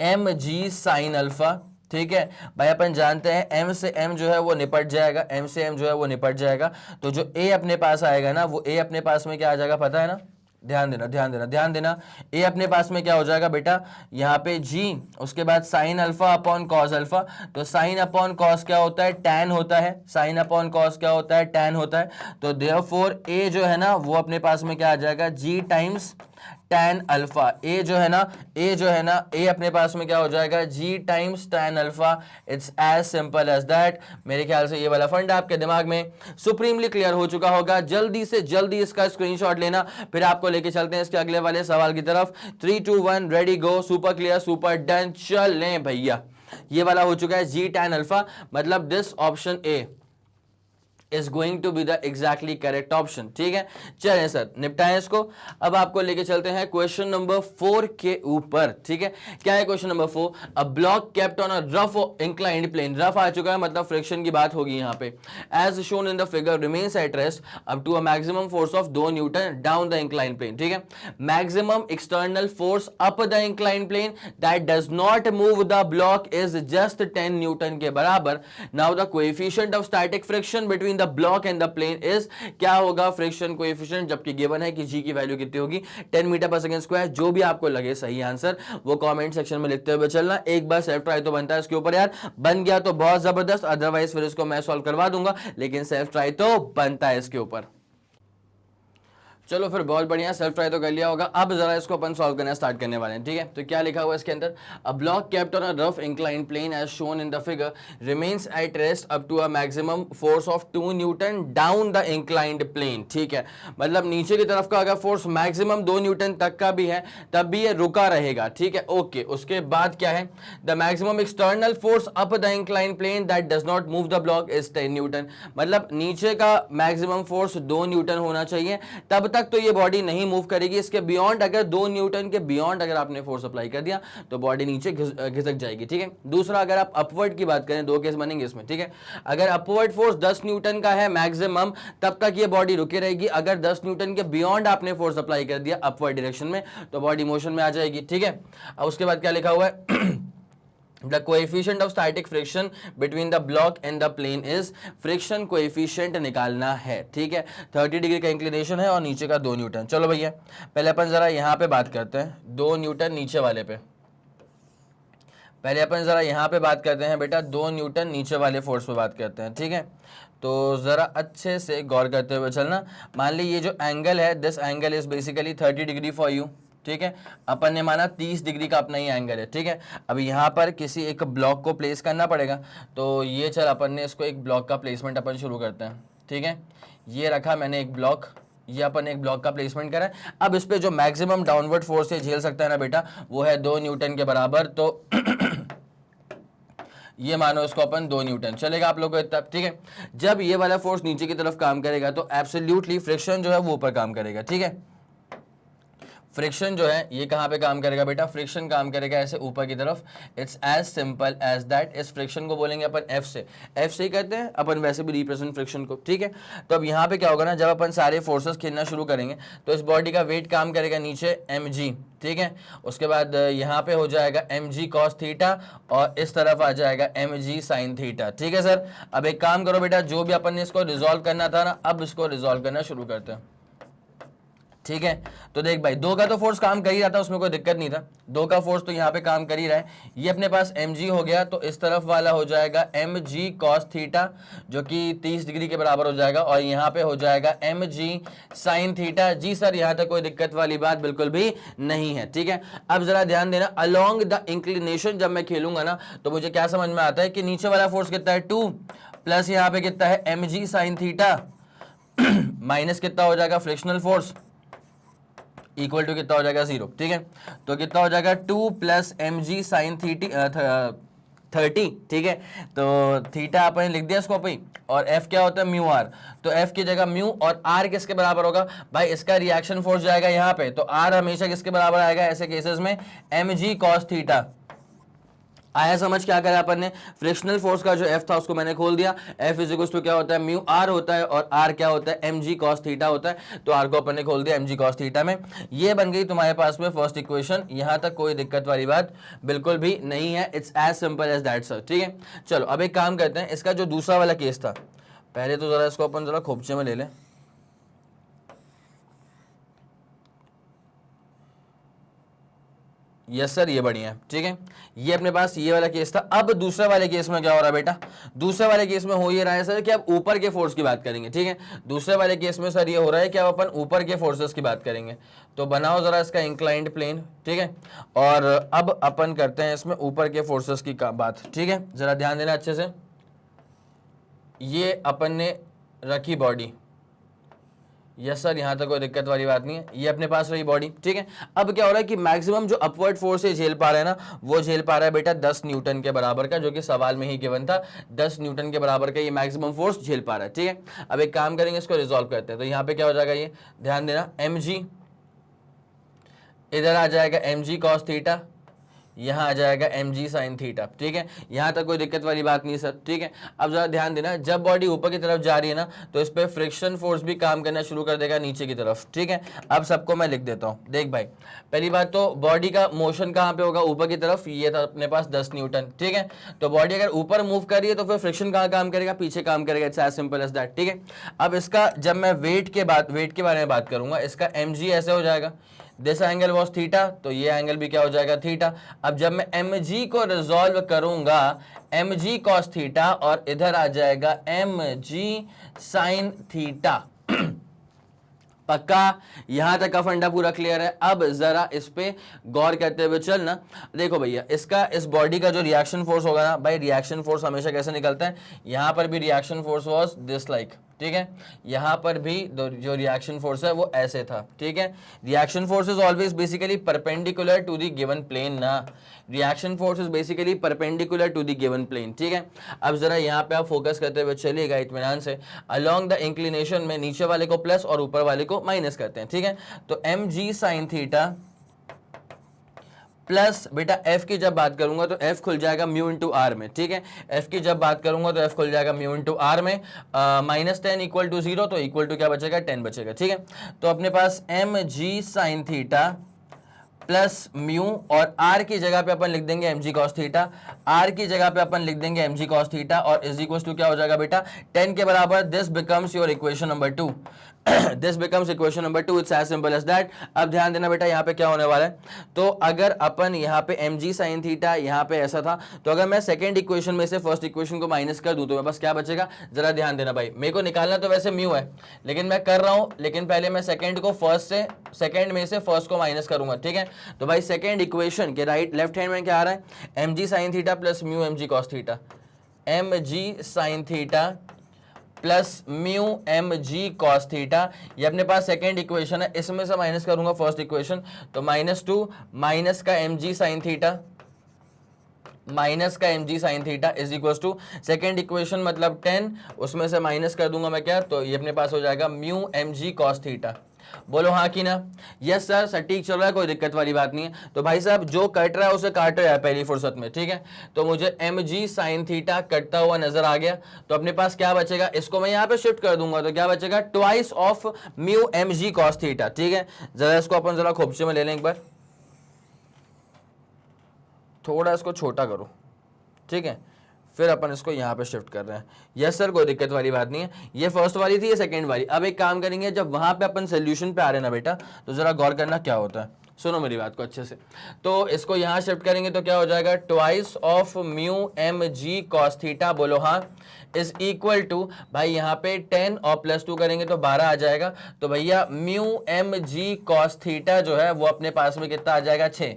mg sin alpha, ठीक है भाई। अपन जानते हैं m से m जो है वो निपट जाएगा, m से m जो है वो निपट जाएगा, तो जो a अपने पास आएगा ना वो a अपने पास में क्या आ जाएगा पता है ना, ध्यान देना ध्यान देना ध्यान देना, a अपने पास में क्या हो जाएगा बेटा, यहाँ पे g, उसके बाद sin alpha upon cos alpha, तो sin अपॉन cos क्या होता है, tan होता है, sin अपॉन cos क्या होता है, tan होता है, तो देयरफॉर a जो है ना वो अपने पास में क्या आ जाएगा, g times tan alpha, a जो है ना a अपने पास में क्या हो जाएगा, g times tan alpha. It's as simple as that. मेरे ख्याल से ये वाला फंड आपके दिमाग में सुप्रीमली क्लियर हो चुका होगा। जल्दी से जल्दी इसका स्क्रीनशॉट लेना, फिर आपको लेके चलते हैं इसके अगले वाले सवाल की तरफ। 3 2 1 ready go, super clear, super done, चल लें भैया। ये वाला हो चुका है g tan अल्फा, मतलब this option A is going to be the exactly correct option, ठीक है। चलें सर निपटाएं इसको। अब आपको लेके चलते हैं क्वेश्चन नंबर 4 के ऊपर, ठीक है। क्या है question number 4, a block kept on a rough inclined plane, rough आ चुका है मतलब फ्रिक्शन की बात होगी यहाँ पे, as shown in the figure remains at rest up to a maximum force of 2 newton down the inclined plane, ठीक है। Maximum external force up the inclined plane that does not move the block is just 10 newton के बराबर। Now the coefficient of static friction between the block and the plane is, क्या होगा friction coefficient, जबकि given है कि जी की value कितनी होगी 10 मीटर पर सेकंड स्क्वायर। जो भी आपको लगे सही आंसर वो कमेंट सेक्शन में लिखते हुए चलना। एक बार सेल्फ ट्राई तो बनता है इसके ऊपर यार, बन गया तो बहुत जबरदस्त, अदरवाइज फिर इसको मैं सॉल्व करवा दूंगा, लेकिन सेल्फ ट्राई तो बनता है इसके ऊपर। चलो फिर बहुत बढ़िया, सेल्फ ट्राई तो कर लिया होगा। अब जरा इसको अपन सॉल्व करना स्टार्ट करने वाले हैं, ठीक है। तो क्या लिखा हुआ है इसके अंदर, a block kept on a rough inclined plane as shown in the figure remains at rest up to a maximum force of 2 newton down the inclined plane, ठीक है। मतलब नीचे की तरफ का अगर फोर्स मैक्सिमम 2 न्यूटन तक का भी है तब भी ये रुका रहेगा, ठीक है, ओके। उसके बाद क्या है, the maximum external force up the inclined plane that does not move the block is 10 newton. मतलब नीचे का मैक्सिमम फोर्स 2 न्यूटन होना चाहिए, तब तक तो ये बॉडी नहीं मूव करेगी। इसके बियॉन्ड अगर 2 न्यूटन के बियॉन्ड अगर आपने फोर्स अप्लाई कर दिया तो बॉडी नीचे घिसक जाएगी, ठीक है। दूसरा, अगर आप अपवर्ड की बात करें, 2 केस बनेंगे इसमें, ठीक है। अगर अपवर्ड फोर्स 10 न्यूटन का है मैक्सिमम, तब तक ये बॉडी रुके रहेगी। अगर 10 न्यूटन के बियॉन्ड आपने फोर्स अप्लाई कर दिया अपवर्ड डायरेक्शन में तो बॉडी मोशन में आ जाएगी, ठीक है। अब उसके बाद क्या लिखा हुआ है, The coefficient of static friction between the block and the plane is, friction coefficient निकालना है, ठीक है। 30 डिग्री का इंक्लिनेशन है और नीचे का 2 न्यूटन। चलो भैया पहले अपन जरा यहाँ पे बात करते हैं 2 न्यूटन नीचे वाले पे। पहले अपन जरा यहाँ पे बात करते हैं बेटा 2 न्यूटन नीचे वाले फोर्स पे बात करते हैं, ठीक है। तो जरा अच्छे से गौर करते हुए चलना। मान ली ये जो एंगल है, this angle is basically 30 degree for you, ठीक है। अपन ने माना 30 डिग्री का अपना ही एंगल है, ठीक है। अब यहाँ पर किसी एक ब्लॉक को प्लेस करना पड़ेगा, तो ये चल अपन ने इसको एक ब्लॉक का प्लेसमेंट अपन शुरू करते हैं, ठीक है। ये रखा मैंने एक ब्लॉक, ये अपन एक ब्लॉक का प्लेसमेंट करा है। अब इस पे जो मैक्सिमम डाउनवर्ड फोर्स ये झेल सकता है ना बेटा, वो है 2 न्यूटन के बराबर। तो ये मानो इसको अपन 2 न्यूटन, चलेगा आप लोगों को इतना, ठीक है। जब ये वाला फोर्स नीचे की तरफ काम करेगा तो एब्सोल्युटली फ्रिक्शन जो है वो ऊपर काम करेगा, ठीक है। फ्रिक्शन जो है ये कहाँ पे काम करेगा बेटा, फ्रिक्शन काम करेगा ऐसे ऊपर की तरफ। It's as simple as that. इस फ्रिक्शन को बोलेंगे अपन एफ से, एफ से ही कहते हैं अपन वैसे भी रिप्रेजेंट फ्रिक्शन को, ठीक है। तो अब यहाँ पे क्या होगा ना, जब अपन सारे फोर्सेस खेलना शुरू करेंगे तो इस बॉडी का वेट काम करेगा नीचे mg, ठीक है। उसके बाद यहाँ पे हो जाएगा mg cos थीटा और इस तरफ आ जाएगा mg sin थीटा, ठीक है सर। अब एक काम करो बेटा, जो भी अपन ने इसको रिजॉल्व करना था ना, अब इसको रिजॉल्व करना शुरू करते हैं, ठीक है। तो देख भाई 2 का तो फोर्स काम कर ही रहा था, उसमें कोई दिक्कत नहीं था। 2 का फोर्स तो यहाँ पे काम कर ही रहा है। ये अपने पास mg हो गया, तो इस तरफ वाला हो जाएगा mg cos थीटा जो कि 30 डिग्री के बराबर हो जाएगा, और यहाँ पे हो जाएगा mg sin थीटा। जी सर, यहाँ तक कोई दिक्कत वाली बात बिल्कुल भी नहीं है, ठीक है। अब जरा ध्यान देना, अलोंग द इंक्लिनेशन जब मैं खेलूंगा ना तो मुझे क्या समझ में आता है कि नीचे वाला फोर्स कितना है 2 प्लस यहाँ पे कितना है mg sin थीटा माइनस कितना हो जाएगा फ्रिक्शनल फोर्स इक्वल टू कितना हो जाएगा 0, ठीक है। तो कितना हो जाएगा 2 प्लस mg साइन 30, ठीक है। तो थीटा आपने लिख दिया इसको पे, और f क्या होता है म्यू आर। तो f की जगह म्यू और r किसके बराबर होगा भाई, इसका रिएक्शन फोर्स जाएगा यहाँ पे, तो r हमेशा किसके बराबर आएगा ऐसे केसेस में, mg cos थीटा। आया समझ क्या करा अपन ने, फ्रिक्शनल फोर्स का जो F था उसको मैंने खोल दिया। F इज इक्वल टू क्या होता है म्यू आर होता है, और R क्या होता है mg cos थीटा होता है। तो R को अपन ने खोल दिया mg cos थीटा में। ये बन गई तुम्हारे पास में फर्स्ट इक्वेशन। यहाँ तक कोई दिक्कत वाली बात बिल्कुल भी नहीं है, it's as simple as that sir, ठीक है। चलो अब एक काम करते हैं, इसका जो दूसरा वाला केस था, पहले तो जरा इसको अपन जरा खोपचे में ले लें। यस सर, ये बढ़िया है, ठीक है। ये अपने पास ये वाला केस था। अब दूसरे वाले केस में क्या हो रहा है बेटा, दूसरे वाले केस में हो ये रहा है सर कि अब ऊपर के फोर्स की बात करेंगे, ठीक है। दूसरे वाले केस में सर ये हो रहा है कि अब अपन ऊपर के फोर्सेस की बात करेंगे। तो बनाओ जरा इसका इंक्लाइंड प्लेन, ठीक है। और अब अपन करते हैं इसमें ऊपर के फोर्सेस की बात, ठीक है। जरा ध्यान देना अच्छे से। ये अपन ने रखी बॉडी, यस सर, यहाँ तक कोई दिक्कत वाली बात नहीं है। ये अपने पास रही बॉडी, ठीक है। अब क्या हो रहा है कि मैक्सिमम जो अपवर्ड फोर्स है झेल पा रहा है ना, वो झेल पा रहा है बेटा 10 न्यूटन के बराबर का, जो कि सवाल में ही गिवन था। 10 न्यूटन के बराबर का ये मैक्सिमम फोर्स झेल पा रहा है, ठीक है। अब एक काम करेंगे, इसको रिजॉल्व करते हैं। तो यहाँ पे क्या हो जाएगा, ये ध्यान देना, mg इधर आ जाएगा mg cos थीटा, यहाँ आ जाएगा mg साइन थीटा, ठीक है। यहाँ तक कोई दिक्कत वाली बात नहीं सर, ठीक है। अब जरा ध्यान देना, जब बॉडी ऊपर की तरफ जा रही है ना तो इस पर फ्रिक्शन फोर्स भी काम करना शुरू कर देगा नीचे की तरफ, ठीक है। अब सबको मैं लिख देता हूँ। देख भाई, पहली बात तो बॉडी का मोशन कहाँ पे होगा, ऊपर की तरफ, ये था अपने पास 10 न्यूटन, ठीक है। तो बॉडी अगर ऊपर मूव कर रही है तो फिर फ्रिक्शन कहाँ काम करेगा, पीछे काम करेगा। It's as simple as that, ठीक है। अब इसका जब मैं वेट के बारे में बात करूंगा, इसका mg ऐसे हो जाएगा, दिस एंगल वॉज थीटा, तो ये एंगल भी क्या हो जाएगा, थीटा। अब जब मैं mg को रिजॉल्व करूंगा, mg cos थीटा, और इधर आ जाएगा mg sin थीटा। पक्का, यहां तक का फंडा पूरा क्लियर है। अब जरा इस पे गौर करते हुए चलना। देखो भैया, इसका इस बॉडी का जो रिएक्शन फोर्स होगा ना भाई, रिएक्शन फोर्स हमेशा कैसे निकलता है, यहां पर भी reaction force was this like, ठीक है। यहां पर भी जो रिएक्शन फोर्स है वो ऐसे था, ठीक है। Reaction force is always basically perpendicular to the given plane ना, reaction force is basically perpendicular to the given plane, ठीक है। अब जरा यहाँ पे आप फोकस करते हुए चलिएगा इत्मीनान से। अलोंग द इंक्लिनेशन में नीचे वाले को प्लस और ऊपर वाले को माइनस करते हैं, ठीक है। तो mg साइन थीटा प्लस बेटा f की जब बात करूंगा तो f खुल जाएगा म्यू इंटू आर में, ठीक है। f की जब बात करूंगा तो f खुल जाएगा म्यू इंटू आर में, -10 इक्वल टू 0, तो इक्वल टू क्या बचेगा, 10 बचेगा, ठीक है। तो अपने पास mg sine theta plus mu, और r की जगह पे अपन लिख देंगे mg cos थीटा, r की जगह पे अपन लिख देंगे mg cos थीटा, और इज इक्वल टू क्या हो जाएगा बेटा, 10 के बराबर। This becomes your equation number 2। This becomes equation number 2। It's as simple as that. अब ध्यान देना बेटा, यहाँ पे क्या होने वाला है, तो अगर अपन यहाँ पे mg साइन थीटा यहाँ पे ऐसा था, तो अगर मैं सेकंड इक्वेशन में से फर्स्ट इक्वेशन को माइनस कर दूं तो मेरे पास क्या बचेगा, जरा ध्यान देना भाई। मेरे को निकालना तो वैसे म्यू है, लेकिन मैं कर रहा हूं, लेकिन पहले मैं सेकंड को फर्स्ट से, सेकंड में से फर्स्ट को माइनस करूंगा, ठीक है। तो भाई सेकंड इक्वेशन के राइट लेफ्ट हैंड में क्या आ रहा है, mg sine theta plus mu mg cos theta, mg sine theta plus mu mg cos theta, ये अपने पास सेकेंड इक्वेशन है। इसमें से माइनस करूंगा फर्स्ट इक्वेशन, तो -2 माइनस का mg साइन थीटा, माइनस का mg sine theta is equal to second equation मतलब 10, उसमें से माइनस कर दूंगा मैं क्या, तो ये अपने पास हो जाएगा म्यू mg cos थीटा। बोलो हाँ कि ना, यस सर, सटीक चल रहा है, कोई दिक्कत वाली बात नहीं है। तो भाई साहब जो कट रहा है उसे काट रहा है पहली फुर्सत में, ठीक है। तो मुझे mg साइन थीटा कटता हुआ नजर आ गया, तो अपने पास क्या बचेगा, इसको मैं यहाँ पे शिफ्ट कर दूंगा तो क्या बचेगा, twice of mu mg cos theta, ठीक है। जरा इसको अपन जरा खोपचे में ले लें एक बार, थोड़ा इसको छोटा करो, ठीक है, फिर अपन इसको यहाँ पे शिफ्ट कर रहे हैं। यस सर, कोई दिक्कत वाली बात नहीं है। ये फर्स्ट वाली थी, ये सेकंड वाली। अब एक काम करेंगे, जब वहां पे अपन सोल्यूशन पे आ रहे हैं ना बेटा, तो जरा गौर करना क्या होता है, सुनो मेरी बात को अच्छे से। तो इसको यहाँ शिफ्ट करेंगे तो क्या हो जाएगा, twice of mu mg cos theta, बोलो हाँ, इज इक्वल टू, भाई यहाँ पे 10 और +2 करेंगे तो 12 आ जाएगा। तो भैया म्यू mg cos थीटा जो है वो अपने पास में कितना आ जाएगा, 6।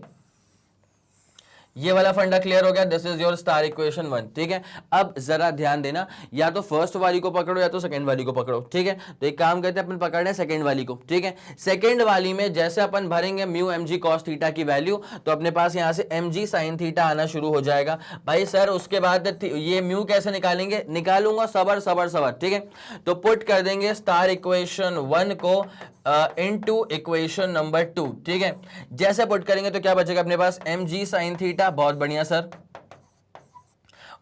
ये वाला फंडा क्लियर हो गया। This is your star equation 1, ठीक है। अब जरा ध्यान देना, या तो फर्स्ट वाली को पकड़ो या तो सेकंड वाली को पकड़ो, ठीक है। तो एक काम करते हैं, अपन पकड़ रहे हैं सेकंड वाली को, ठीक है। सेकंड वाली में जैसे अपन भरेंगे म्यू mg cos थीटा की वैल्यू, तो अपने पास यहां से mg sin थीटा आना शुरू हो जाएगा। भाई सर उसके बाद ये म्यू कैसे निकालेंगे, निकालूंगा, सबर सबर सबर, ठीक है। तो पुट कर देंगे स्टार इक्वेशन 1 को इनटू इक्वेशन नंबर 2, ठीक है। जैसे पुट करेंगे तो क्या बचेगा अपने पास, mg sin थीटा, बहुत बढ़िया सर।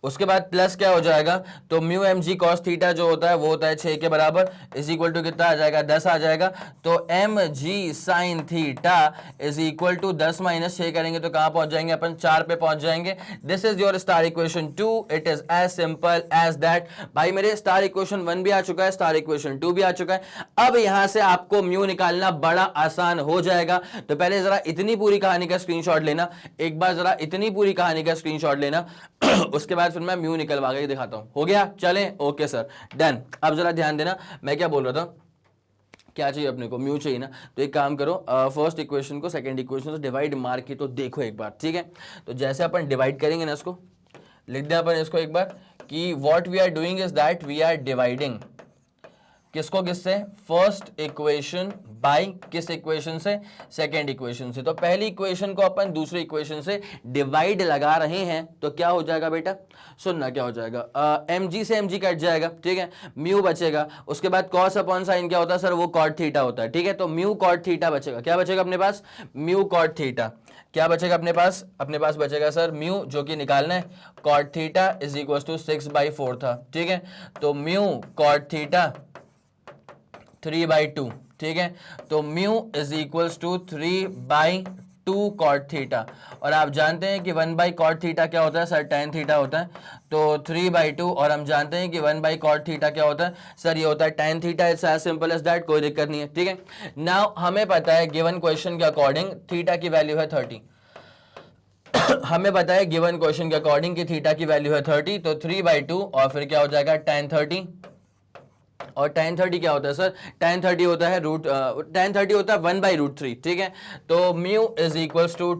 उसके बाद प्लस क्या हो जाएगा, तो म्यू mg cos थीटा जो होता है वो होता है 6 के बराबर, इज इक्वल टू कितना आ जाएगा, 10 आ जाएगा। तो mg sin theta is equal to 10 minus 6 करेंगे तो कहां पहुंच जाएंगे अपन, 4 पे पहुंच जाएंगे। This is your star equation 2। It is as simple as that. भाई मेरे स्टार इक्वेशन 1 भी आ चुका है, स्टार इक्वेशन 2 भी आ चुका है। अब यहां से आपको म्यू निकालना बड़ा आसान हो जाएगा। तो पहले जरा इतनी पूरी कहानी का स्क्रीनशॉट लेना, एक बार जरा इतनी पूरी कहानी का स्क्रीनशॉट लेना, उसके बाद फिर मैं म्यू निकलवा के दिखाता हूं। हो गया, चलें, ओके सर, डन। अब जरा ध्यान देना, मैं क्या बोल रहा था, क्या चाहिए अपने को, म्यू चाहिए ना। तो एक काम करो, फर्स्ट इक्वेशन को सेकंड इक्वेशन से डिवाइड मार के तो देखो एक बार, ठीक है। तो जैसे अपन डिवाइड करेंगे ना, इसको लिख दें अपन इसको एक बार कि what we are doing is that we are dividing, किसको किससे, फर्स्ट इक्वेशन बाय किस इक्वेशन से, सेकेंड इक्वेशन से। तो पहली इक्वेशन को अपन दूसरी इक्वेशन से डिवाइड लगा रहे हैं, तो क्या हो जाएगा बेटा, सुनना क्या हो जाएगा, mg से mg कट जाएगा, ठीक है, म्यू बचेगा। उसके बाद cos अपॉन साइन क्या होता है सर, वो cot थीटा होता है, ठीक है। तो म्यू cot थीटा बचेगा, क्या बचेगा अपने पास, म्यू cot थीटा क्या बचेगा अपने पास बचेगा सर म्यू, जो कि निकालना है cot theta is equal to 6/4 था, ठीक है। तो म्यू कॉट थीटा 3/2, ठीक है। तो mu is equals to 3/2 cot theta, और आप जानते हैं कि 1/कॉट थीटा क्या होता है सर, tan थीटा होता है। तो 3/2, और हम जानते हैं कि 1/कॉट थीटा क्या होता है सर, ये होता है tan theta. It's as simple as that, कोई दिक्कत नहीं है, ठीक है। नाउ हमें पता है गिवन क्वेश्चन के अकॉर्डिंग थीटा की वैल्यू है 30। हमें पता है गिवन क्वेश्चन के अकॉर्डिंग कि थीटा की वैल्यू है 30, तो 3/2 और फिर क्या हो जाएगा tan 30। और tan 30 क्या होता है सर, tan 30 होता है tan 30 होता है 1/√3, ठीक है। तो म्यू इज इक्वल्स टू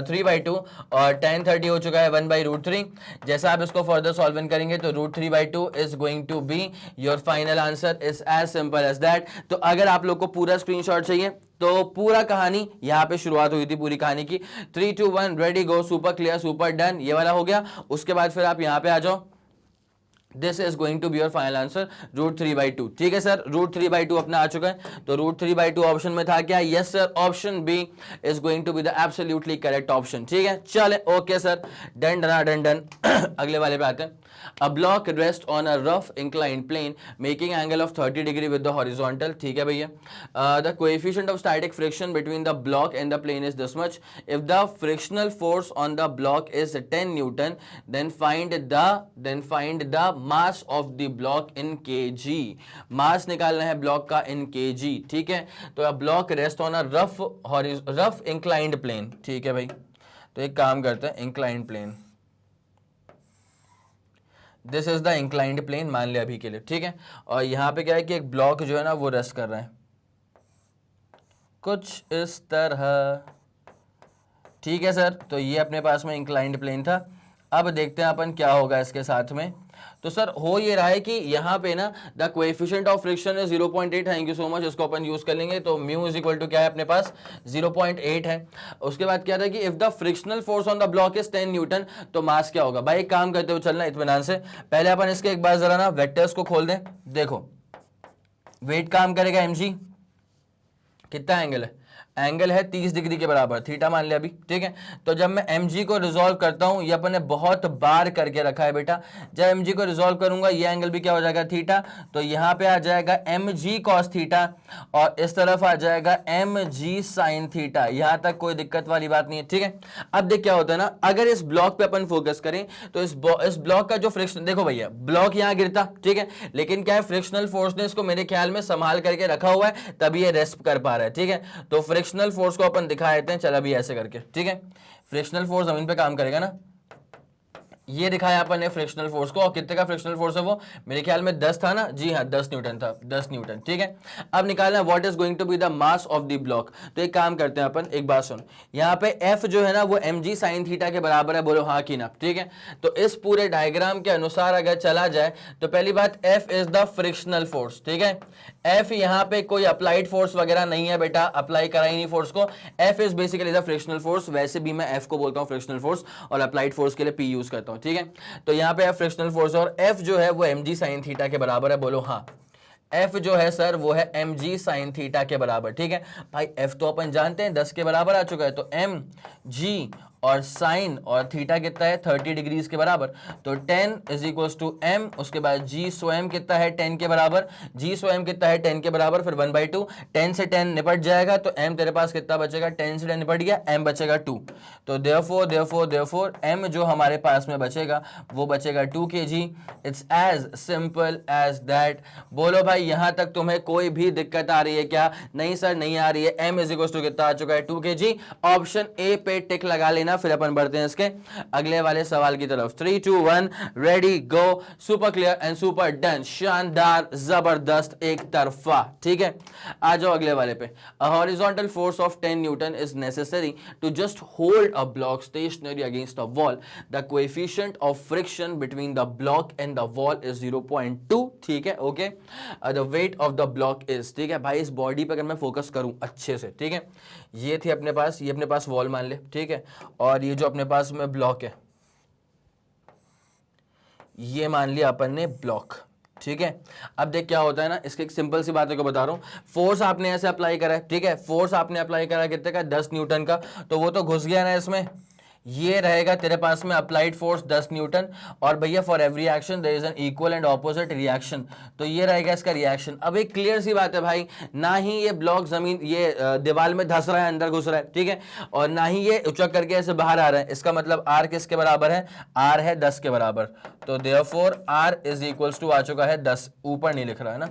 3/2 और tan 30 हो चुका है 1/√3। जैसा आप इसको फर्दर सॉल्व करेंगे तो √3/2 is going to be your final answer, is as simple as that. तो अगर आप लोग को पूरा स्क्रीनशॉट चाहिए तो पूरा कहानी यहाँ पे शुरुआत हुई थी पूरी कहानी की, 3 2 1 ready go, super clear, super done, ये वाला हो गया। उसके बाद फिर आप यहाँ पे आ जाओ, this is going to be your final answer √3/2, ठीक है सर। √3/2 अपना आ चुका है, तो √3/2 ऑप्शन में था क्या, yes sir, option B is going to be the absolutely correct option, ठीक है। चले okay sir, done done done done. अगले वाले पे आते हैं। A block rests on a rough inclined plane making angle of 30 degree with the horizontal, ठीक है भैया। The coefficient of static friction between the block and the plane is this much. If the frictional force on the block is 10 Newton, then find the mass of the block in kg. मास निकालना है block का in kg, ठीक है। तो a block rests on a rough inclined plane, ठीक है भाई। तो एक काम करते हैं, inclined plane, this is the inclined plane मान लिया अभी के लिए, ठीक है। और यहाँ पे क्या है कि एक ब्लॉक जो है ना वो रेस्ट कर रहा है कुछ इस तरह, ठीक है सर। तो ये अपने पास में इंक्लाइंड प्लेन था। अब देखते हैं अपन क्या होगा इसके साथ में। तो सर हो ये रहा है कि यहाँ पे ना द कोएफिशिएंट ऑफ फ्रिक्शन है 0.8, थैंक यू सो मच, इसको अपन यूज कर लेंगे। तो म्यू इज इक्वल टू क्या है अपने पास 0.8 है। उसके बाद क्या था कि if the frictional force on the block is 10 Newton, तो मास क्या होगा भाई, एक काम करते हुए चलना इत्मीनान से। पहले अपन इसके एक बार जरा ना वेक्टर्स को खोल दें। देखो वेट काम करेगा mg, कितना एंगल है 30 डिग्री के बराबर, थीटा मान लिया अभी, ठीक है। तो जब मैं mg को रिजॉल्व करता हूं, ये अपन ने बहुत बार करके रखा है बेटा, जब mg को रिजॉल्व करूंगा ये एंगल भी क्या हो जाएगा थीटा। तो यहां पे आ जाएगा mg cos थीटा और इस तरफ आ जाएगा mg sin थीटा। यहां तक कोई दिक्कत वाली बात नहीं है, ठीक है। अब देख क्या होता है ना, अगर इस ब्लॉक पे अपन फोकस करें तो इस ब्लॉक का जो फ्रिक्शन, देखो भैया ब्लॉक यहां गिरता, ठीक है, लेकिन क्या है फ्रिक्शनल फोर्स ने इसको मेरे ख्याल में संभाल करके रखा हुआ है, तभी ये रेस्ट कर पा रहा है, ठीक है। तो फ्रिक्शनल फोर्स को अपन दिखा देते हैं, चल अभी ऐसे करके, ठीक है। फ्रिक्शनल फोर्स जमीन पे काम करेगा ना, ये दिखाया अपन ने फ्रिक्शनल फोर्स को, और कितने का फ्रिक्शनल फोर्स है वो, मेरे ख्याल में 10 था ना, जी हाँ 10 न्यूटन था, 10 न्यूटन, ठीक है। अब निकालना है what is going to be the mass of the block. तो एक काम करते हैं अपन, एक बात सुन, यहाँ पे F जो है ना वो mg sin थीटा के बराबर है, बोलो हाँ कि ना, ठीक है। तो इस पूरे डायग्राम के अनुसार अगर चला जाए तो पहली बात F is the frictional force, ठीक है। F यहाँ पे कोई अप्लाइड फोर्स वगैरह नहीं है बेटा, अप्लाई करा ही नहीं फोर्स को, F is basically the frictional force. वैसे भी मैं F को बोलता हूँ फ्रिक्शनल फोर्स और अप्लाइड फोर्स के लिए P यूज करता हूँ, ठीक है। तो यहाँ पे F फ्रिक्शनल फोर्स और F जो है वो mg sin थीटा के बराबर है, बोलो हाँ। F जो है सर वो है mg sin थीटा के बराबर, ठीक है भाई। F तो अपन जानते हैं 10 के बराबर आ चुका है, तो mg और साइन और थीटा कितना है 30 डिग्रीज के बराबर, तो 10 इज इक्वल्स टू m, उसके बाद g स्वयं कितना है 10 के बराबर, g स्वयं कितना है 10 के बराबर, फिर 1/2, 10 से 10 निपट जाएगा तो m तेरे पास कितना बचेगा, 10 से 10 निपट गया, m बचेगा 2। तो देयरफॉर m जो हमारे पास में बचेगा वो बचेगा 2 kg। It's as simple as that. बोलो भाई यहाँ तक तुम्हें कोई भी दिक्कत आ रही है क्या, नहीं सर नहीं आ रही है। m इज इक्वल्स टू कितना आ चुका है 2 kg। ऑप्शन ए पे टिक लगा लेना, फिर अपन बढ़ते हैं इसके अगले वाले सवाल की तरफ। 3 2 1 ready go, super clear and super done, शानदार जबरदस्त एक तरफा, ठीक है। आ जाओ अगले वाले पे। A horizontal force of 10 newton is necessary to just hold a block stationary against a wall. The coefficient of friction between the block and the wall is 0.2, ठीक है okay. The weight of the block is, ठीक है भाई। इस body पे अगर मैं focus करूं अच्छे से, ठीक है, ये थी अपने पास, ये अपने पास वॉल मान ले, ठीक है, और ये जो अपने पास में ब्लॉक है ये मान लिया अपन ने ब्लॉक, ठीक है। अब देख क्या होता है ना, इसकी एक सिंपल सी बात को बता रहा हूँ। फोर्स आपने ऐसे अप्लाई करा है, ठीक है, फोर्स आपने अप्लाई करा कितने का, 10 न्यूटन का, तो वो तो घुस गया ना इसमें, ये रहेगा तेरे पास में अप्लाइड फोर्स 10 न्यूटन। और भैया for every action there is an equal and opposite reaction, तो ये रहेगा इसका रिएक्शन। अब एक क्लियर सी बात है भाई, ना ही ये ब्लॉक जमीन ये दीवार में धस रहा है, अंदर घुस रहा है, ठीक है, और ना ही ये उचक करके ऐसे बाहर आ रहा है। इसका मतलब आर किसके बराबर है, आर है 10 के बराबर, तो therefore R is equals to आ चुका है 10, ऊपर नहीं लिख रहा है ना,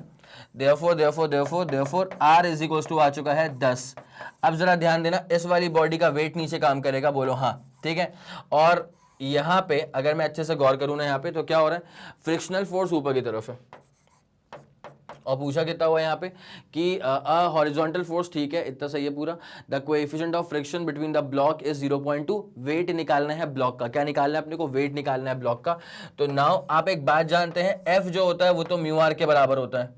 therefore R is equals to आ चुका है 10। अब जरा ध्यान देना, इस वाली बॉडी का वेट नीचे काम करेगा, बोलो हाँ, ठीक है। और यहां पे अगर मैं अच्छे से गौर करूं ना यहाँ पे, तो क्या हो रहा है, फ्रिक्शनल फोर्स ऊपर की तरफ है, और पूछा कितना हुआ यहाँ पे कि हॉरिजॉन्टल फोर्स, ठीक है, इतना सही है पूरा। The coefficient of friction between the block is 0.2, weight निकालना है ब्लॉक का, क्या निकालना है अपने को, वेट निकालना है ब्लॉक का। तो नाउ आप एक बात जानते हैं, एफ जो होता है वो तो म्यू आर के बराबर होता है,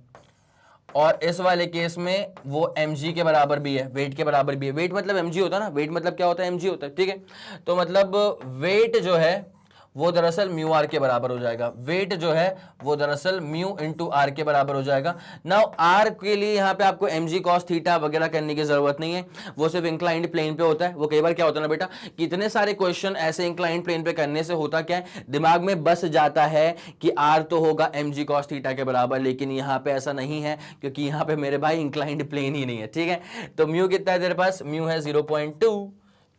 और इस वाले केस में वो mg के बराबर भी है, वेट के बराबर भी है। वेट मतलब mg होता है ना, वेट मतलब क्या होता है, mg होता है, ठीक है। तो मतलब वेट जो है वो दरअसल म्यू आर के बराबर हो जाएगा, वेट जो है वो दरअसल म्यू इंटू आर के बराबर हो जाएगा। नाउ आर के लिए यहाँ पे आपको mg cos थीटा वगैरह करने की जरूरत नहीं है, वो सिर्फ इंक्लाइंड प्लेन पे होता है। वो कई बार क्या होता है ना बेटा, कितने सारे क्वेश्चन ऐसे इंक्लाइंड प्लेन पे करने से होता क्या है, दिमाग में बस जाता है कि आर तो होगा mg cos थीटा के बराबर, लेकिन यहाँ पे ऐसा नहीं है, क्योंकि यहाँ पे मेरे भाई इंक्लाइंड प्लेन ही नहीं है, ठीक है। तो म्यू कितना है तेरे पास, म्यू है 0.2।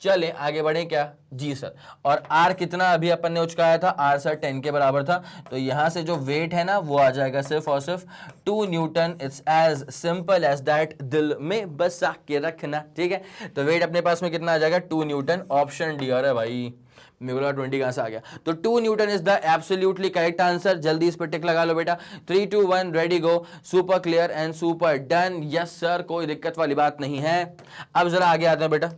चले आगे बढ़े, क्या जी सर, और आर कितना अभी अपन ने उचकाया था, आर सर 10 के बराबर था, तो यहां से जो वेट है ना वो आ जाएगा सिर्फ और सिर्फ 2 newton. It's as simple as that, दिल में बसा के रखना, ठीक है। तो वेट अपने पास में कितना आ जाएगा, 2 न्यूटन, ऑप्शन डी। अरे भाई मेरा 20 कहां से आ गया, तो 2 Newton is the absolutely correct answer. जल्दी इस पर टिक लगा लो बेटा, 3 2 1 ready go, super clear and super done, yes sir, कोई दिक्कत वाली बात नहीं है। अब जरा आगे आते हैं बेटा,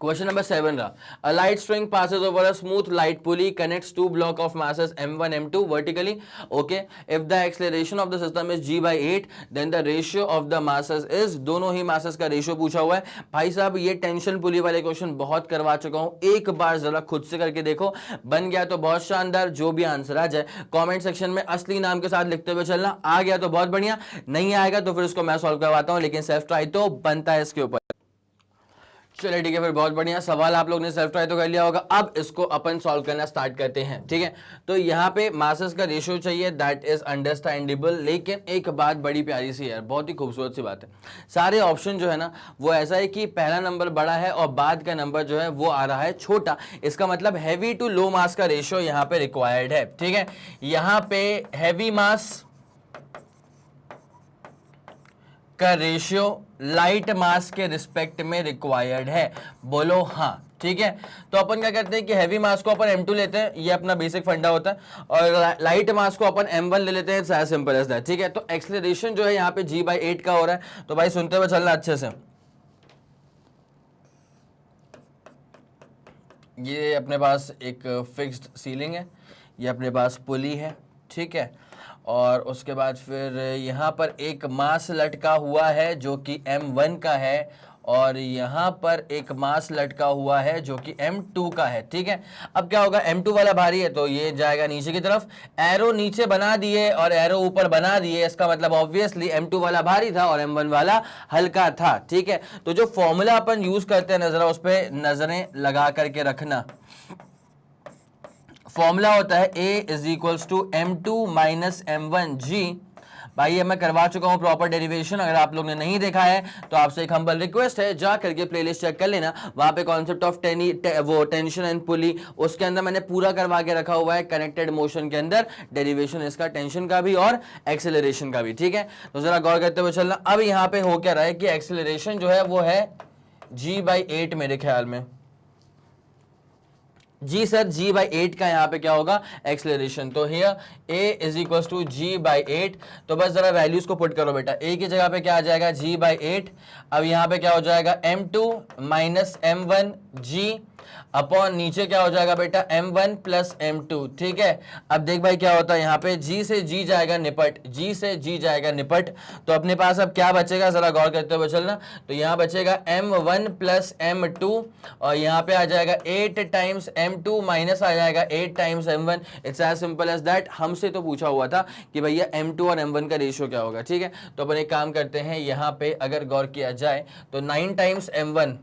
क्वेश्चन नंबर 7 रहा, a light string passes over a smooth light pulley, connects two block of masses m1 m2 vertically, okay, if the acceleration of the system is g by 8 then the ratio of the masses is, दोनों ही masses का ratio पूछा हुआ है भाई साहब। ये tension पुली वाले question बहुत करवा चुका हूं, एक बार जरा खुद से करके देखो, बन गया तो बहुत शानदार, जो भी आंसर आ जाए कमेंट सेक्शन में असली नाम के साथ लिखते हुए चलना, आ गया तो बहुत बढ़िया, नहीं आएगा तो फिर उसको मैं सॉल्व करवाता हूं, लेकिन सेल्फ ट्राई तो बनता है इसके ऊपर। चलिए ठीक है, फिर बहुत बढ़िया सवाल आप लोग ने सेल्फ ट्राई तो कर लिया होगा, अब इसको अपन सॉल्व करना स्टार्ट करते हैं, ठीक है। तो यहाँ पे मासेस का रेशियो चाहिए, दैट इज अंडरस्टैंडेबल, लेकिन एक बात बड़ी प्यारी सी है, बहुत ही खूबसूरत सी बात है, सारे ऑप्शन जो है ना वो ऐसा है कि पहला नंबर बड़ा है और बाद का नंबर जो है वो आ रहा है छोटा, इसका मतलब हैवी टू लो मास का रेशियो यहाँ पे रिक्वायर्ड है, ठीक है। यहाँ पे हैवी मास का रेशियो लाइट मास के रिस्पेक्ट में रिक्वायर्ड है, बोलो हाँ, ठीक है। तो अपन क्या करते हैं कि हैवी मास को अपन m2 लेते हैं, ये अपना बेसिक फंडा होता है, और लाइट मास को अपन m1 ले लेते हैं, it's as simple as that, ठीक है। तो एक्सेलरेशन जो है यहाँ पे g/8 का हो रहा है, तो भाई सुनते हुए चलना अच्छे से। ये अपने पास एक फिक्स्ड सीलिंग है, ये अपने पास पुली है, ठीक है, और उसके बाद फिर यहाँ पर एक मास लटका हुआ है जो कि m1 का है, और यहाँ पर एक मास लटका हुआ है जो कि m2 का है, ठीक है। अब क्या होगा, m2 वाला भारी है तो ये जाएगा नीचे की तरफ, एरो नीचे बना दिए और एरो ऊपर बना दिए, इसका मतलब ऑब्वियसली m2 वाला भारी था और m1 वाला हल्का था, ठीक है। तो जो फॉर्मूला अपन यूज करते हैं नजरा उस पर नजरें लगा करके रखना, फॉर्मूला होता है A is equals to m2 minus m1g। भाई ये मैं करवा चुका हूं प्रॉपर डेरिवेशन, अगर आप लोग ने नहीं देखा है तो आपसे एक हम्बल रिक्वेस्ट है, जा करके प्लेलिस्ट चेक कर लेना, वहां पे कॉन्सेप्ट ऑफ वो टेंशन एंड पुली, उसके अंदर मैंने पूरा करवा के रखा हुआ है, कनेक्टेड मोशन के अंदर डेरिवेशन इसका टेंशन का भी और एक्सेलरेशन का भी, ठीक है। तो जरा गौर करते हुए चलना। अब यहाँ पे हो क्या रहा है कि एक्सेलरेशन जो है वो है g/8 मेरे ख्याल में, जी सर g/8 का यहाँ पे क्या होगा एक्सेलरेशन, तो here a is equal to g/8। तो बस जरा वैल्यूज को पुट करो बेटा, a की जगह पे क्या आ जाएगा g/8, अब यहाँ पे क्या हो जाएगा m2 माइनस m1 जी अपॉन नीचे क्या हो जाएगा बेटा m1 प्लस m2। ठीक है, अब देख भाई क्या होता है यहाँ पे g से g जाएगा निपट, g से g जाएगा निपट, तो अपने पास अब क्या बचेगा जरा गौर करते हुए चलना। तो यहाँ बचेगा m1 प्लस m2 और यहाँ पे आ जाएगा 8 टाइम्स m2 माइनस आ जाएगा 8 times m1। It's as simple as that. हमसे तो पूछा हुआ था कि भैया m2 और m1 का रेशियो क्या होगा। ठीक है, तो अपन एक काम करते हैं, यहाँ पे अगर गौर किया जाए तो 9 times m1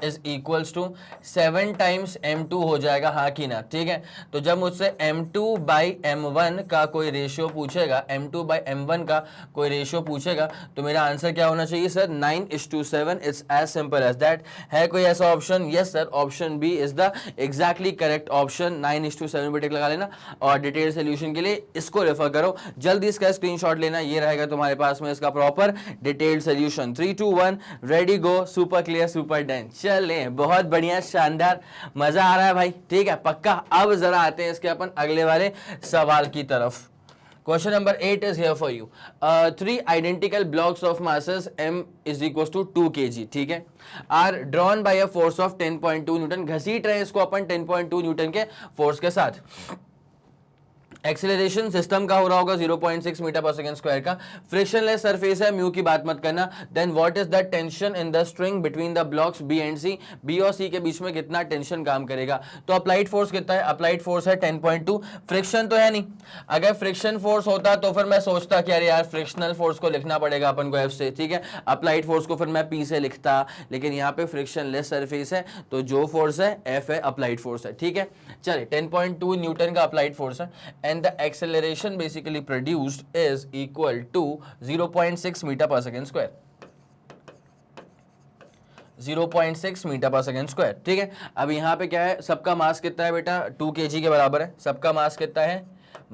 is equals to 7 times m2 हो जाएगा, हाँ कि ना। ठीक है, तो जब मुझसे m2 बाई m1 का कोई रेशियो पूछेगा, m2 बाई m1 का कोई रेशियो पूछेगा, तो मेरा आंसर क्या होना चाहिए sir 9:7। It's as simple as that. है कोई ऐसा option? Yes sir, option B is the exactly correct option. 9:7 पे टिक लगा लेना और डिटेल सोल्यूशन के लिए इसको रेफर करो। जल्दी इसका स्क्रीनशॉट लेना, ये रहेगा तुम्हारे पास में इसका proper detailed solution. 3 2 1 ready go, super clear super done. चलें, बहुत बढ़िया, शानदार, मजा आ रहा है भाई। ठीक है, पक्का। अब जरा आते हैं इसके अपन अगले वाले सवाल की तरफ। Question number 8 is here for you. 3 identical blocks of masses m is equals to 2 kg, ठीक है, are drawn by a force of 10.2 Newton. घसीट रहे हैं इसको अपन 10.2 न्यूटन के फोर्स के साथ। एक्सेलरेशन सिस्टम का हो रहा होगा 0.6 मीटर पर सेकंड स्क्वायर का। फ्रिक्शनलेस सरफेस है, म्यू की बात मत करना। Then what is the tension in the string between the blocks B and C. B और सी के बीच में कितना टेंशन काम करेगा। तो अप्लाइड फोर्स कितना है? अप्लाइड फोर्स है 10.2। फ्रिक्शन तो है नहीं, अगर फ्रिक्शन फोर्स होता तो फिर मैं सोचता कि अरे यार फ्रिक्शनल फोर्स को लिखना पड़ेगा अपन को एफ से। ठीक है, अप्लाइड फोर्स को फिर मैं पी से लिखता, लेकिन यहाँ पे फ्रिक्शनलेस सरफेस है तो जो फोर्स है एफ है, अप्लाइड फोर्स है। ठीक है, चलिए 10.2 न्यूटन का अप्लाइड फोर्स है and the acceleration basically produced is equal to 0.6 meter पर सेकेंड स्क्वायर। 0.6 मीटर पर सेकेंड स्क्वायर। ठीक है, अब यहाँ पे क्या है, सबका मास कितना है बेटा? 2 kg के बराबर है। सबका मास कितना है?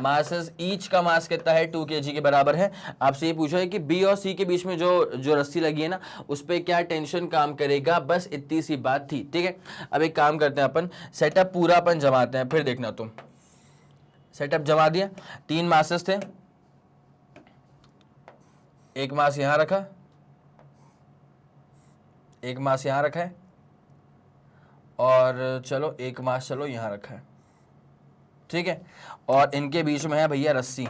मासेस ईच का मास कितना है? 2 kg के बराबर है। आपसे ये पूछा है कि बी और सी के बीच में जो रस्सी लगी है ना, उस पर क्या टेंशन काम करेगा, बस इतनी सी बात थी। ठीक है, अब एक काम करते हैं अपन, सेटअप पूरा अपन जमाते हैं, फिर देखना तुम। सेटअप जमा दिया, 3 मासेस थे, एक मास यहां रखा, एक मास यहां रखा है, और चलो एक मास चलो यहां रखा है। ठीक है, और इनके बीच में है भैया रस्सी,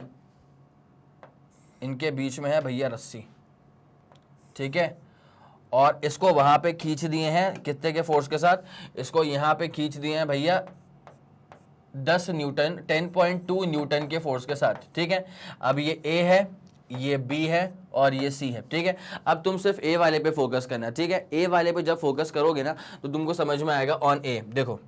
इनके बीच में है भैया रस्सी। ठीक है, और इसको वहां पे खींच दिए हैं कितने के फोर्स के साथ? इसको यहां पे खींच दिए हैं भैया 10 न्यूटन, 10.2 न्यूटन के फोर्स के साथ। ठीक है, अब ये ए है, ये बी है और ये सी है। ठीक है, अब तुम सिर्फ ए वाले पे फोकस करना। ठीक है, ए वाले पे जब फोकस करोगे ना तो तुमको समझ में आएगा। ऑन ए देखो,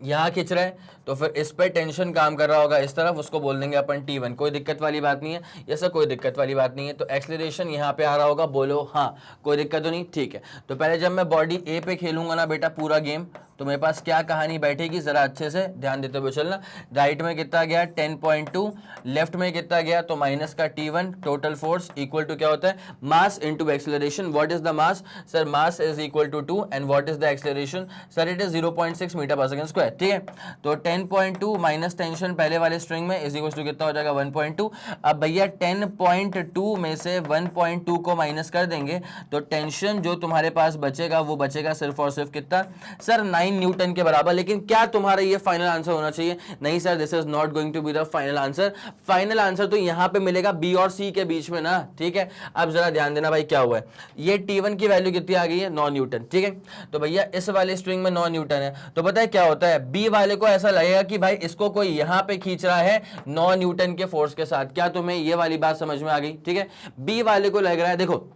यहां खींच रहा है तो फिर इस पे टेंशन काम कर रहा होगा इस तरफ, उसको बोल देंगे अपन T1। कोई दिक्कत वाली बात नहीं है, ये सब कोई दिक्कत वाली बात नहीं है। तो एक्सेलरेशन यहाँ पे आ रहा होगा, बोलो हाँ, कोई दिक्कत तो नहीं। ठीक है, तो पहले जब मैं बॉडी ए पे खेलूंगा ना बेटा पूरा गेम, तो मेरे पास क्या कहानी बैठेगी, जरा अच्छे से ध्यान देते हुए चलना। राइट में कितना गया? 10.2, लेफ्ट में कितना गया? तो माइनस का T1। Total force equal to क्या होता है? Mass into acceleration. What is the mass? Sir mass is equal to 2 and what is the acceleration? Sir it is 0.6 meter पर सेकंड स्क्वायर। ठीक है, तो 10.2 माइनस टेंशन पहले वाले स्ट्रिंग में इज इक्वल टू कितना हो जाएगा? 1.2। अब भैया 10.2 में से 1.2 को माइनस कर देंगे तो टेंशन जो तुम्हारे पास बचेगा वो बचेगा सिर्फ और सिर्फ कितना? सर 9 न्यूटन के बराबर। लेकिन क्या तुम्हारा ये फाइनल आंसर होना चाहिए? नहीं sir, this is not going to be the final answer. Final answer तो यहां पे मिलेगा बी और सी के बीच में ना। ठीक है, अब जरा ध्यान देना भाई क्या हुआ है, ये T1 की वैल्यू कितनी आ गई है? 9 न्यूटन। ठीक है, तो भैया इस वाले स्ट्रिंग में 9 न्यूटन है, तो पता है क्या होता है, बी वाले को ऐसा लगेगा कि भाई इसको कोई यहां पे खींच रहा है 9 न्यूटन के फोर्स के साथ। क्या तुम्हें ये वाली बात समझ में आ गई? ठीक है, बी वाले को लग रहा है, देखो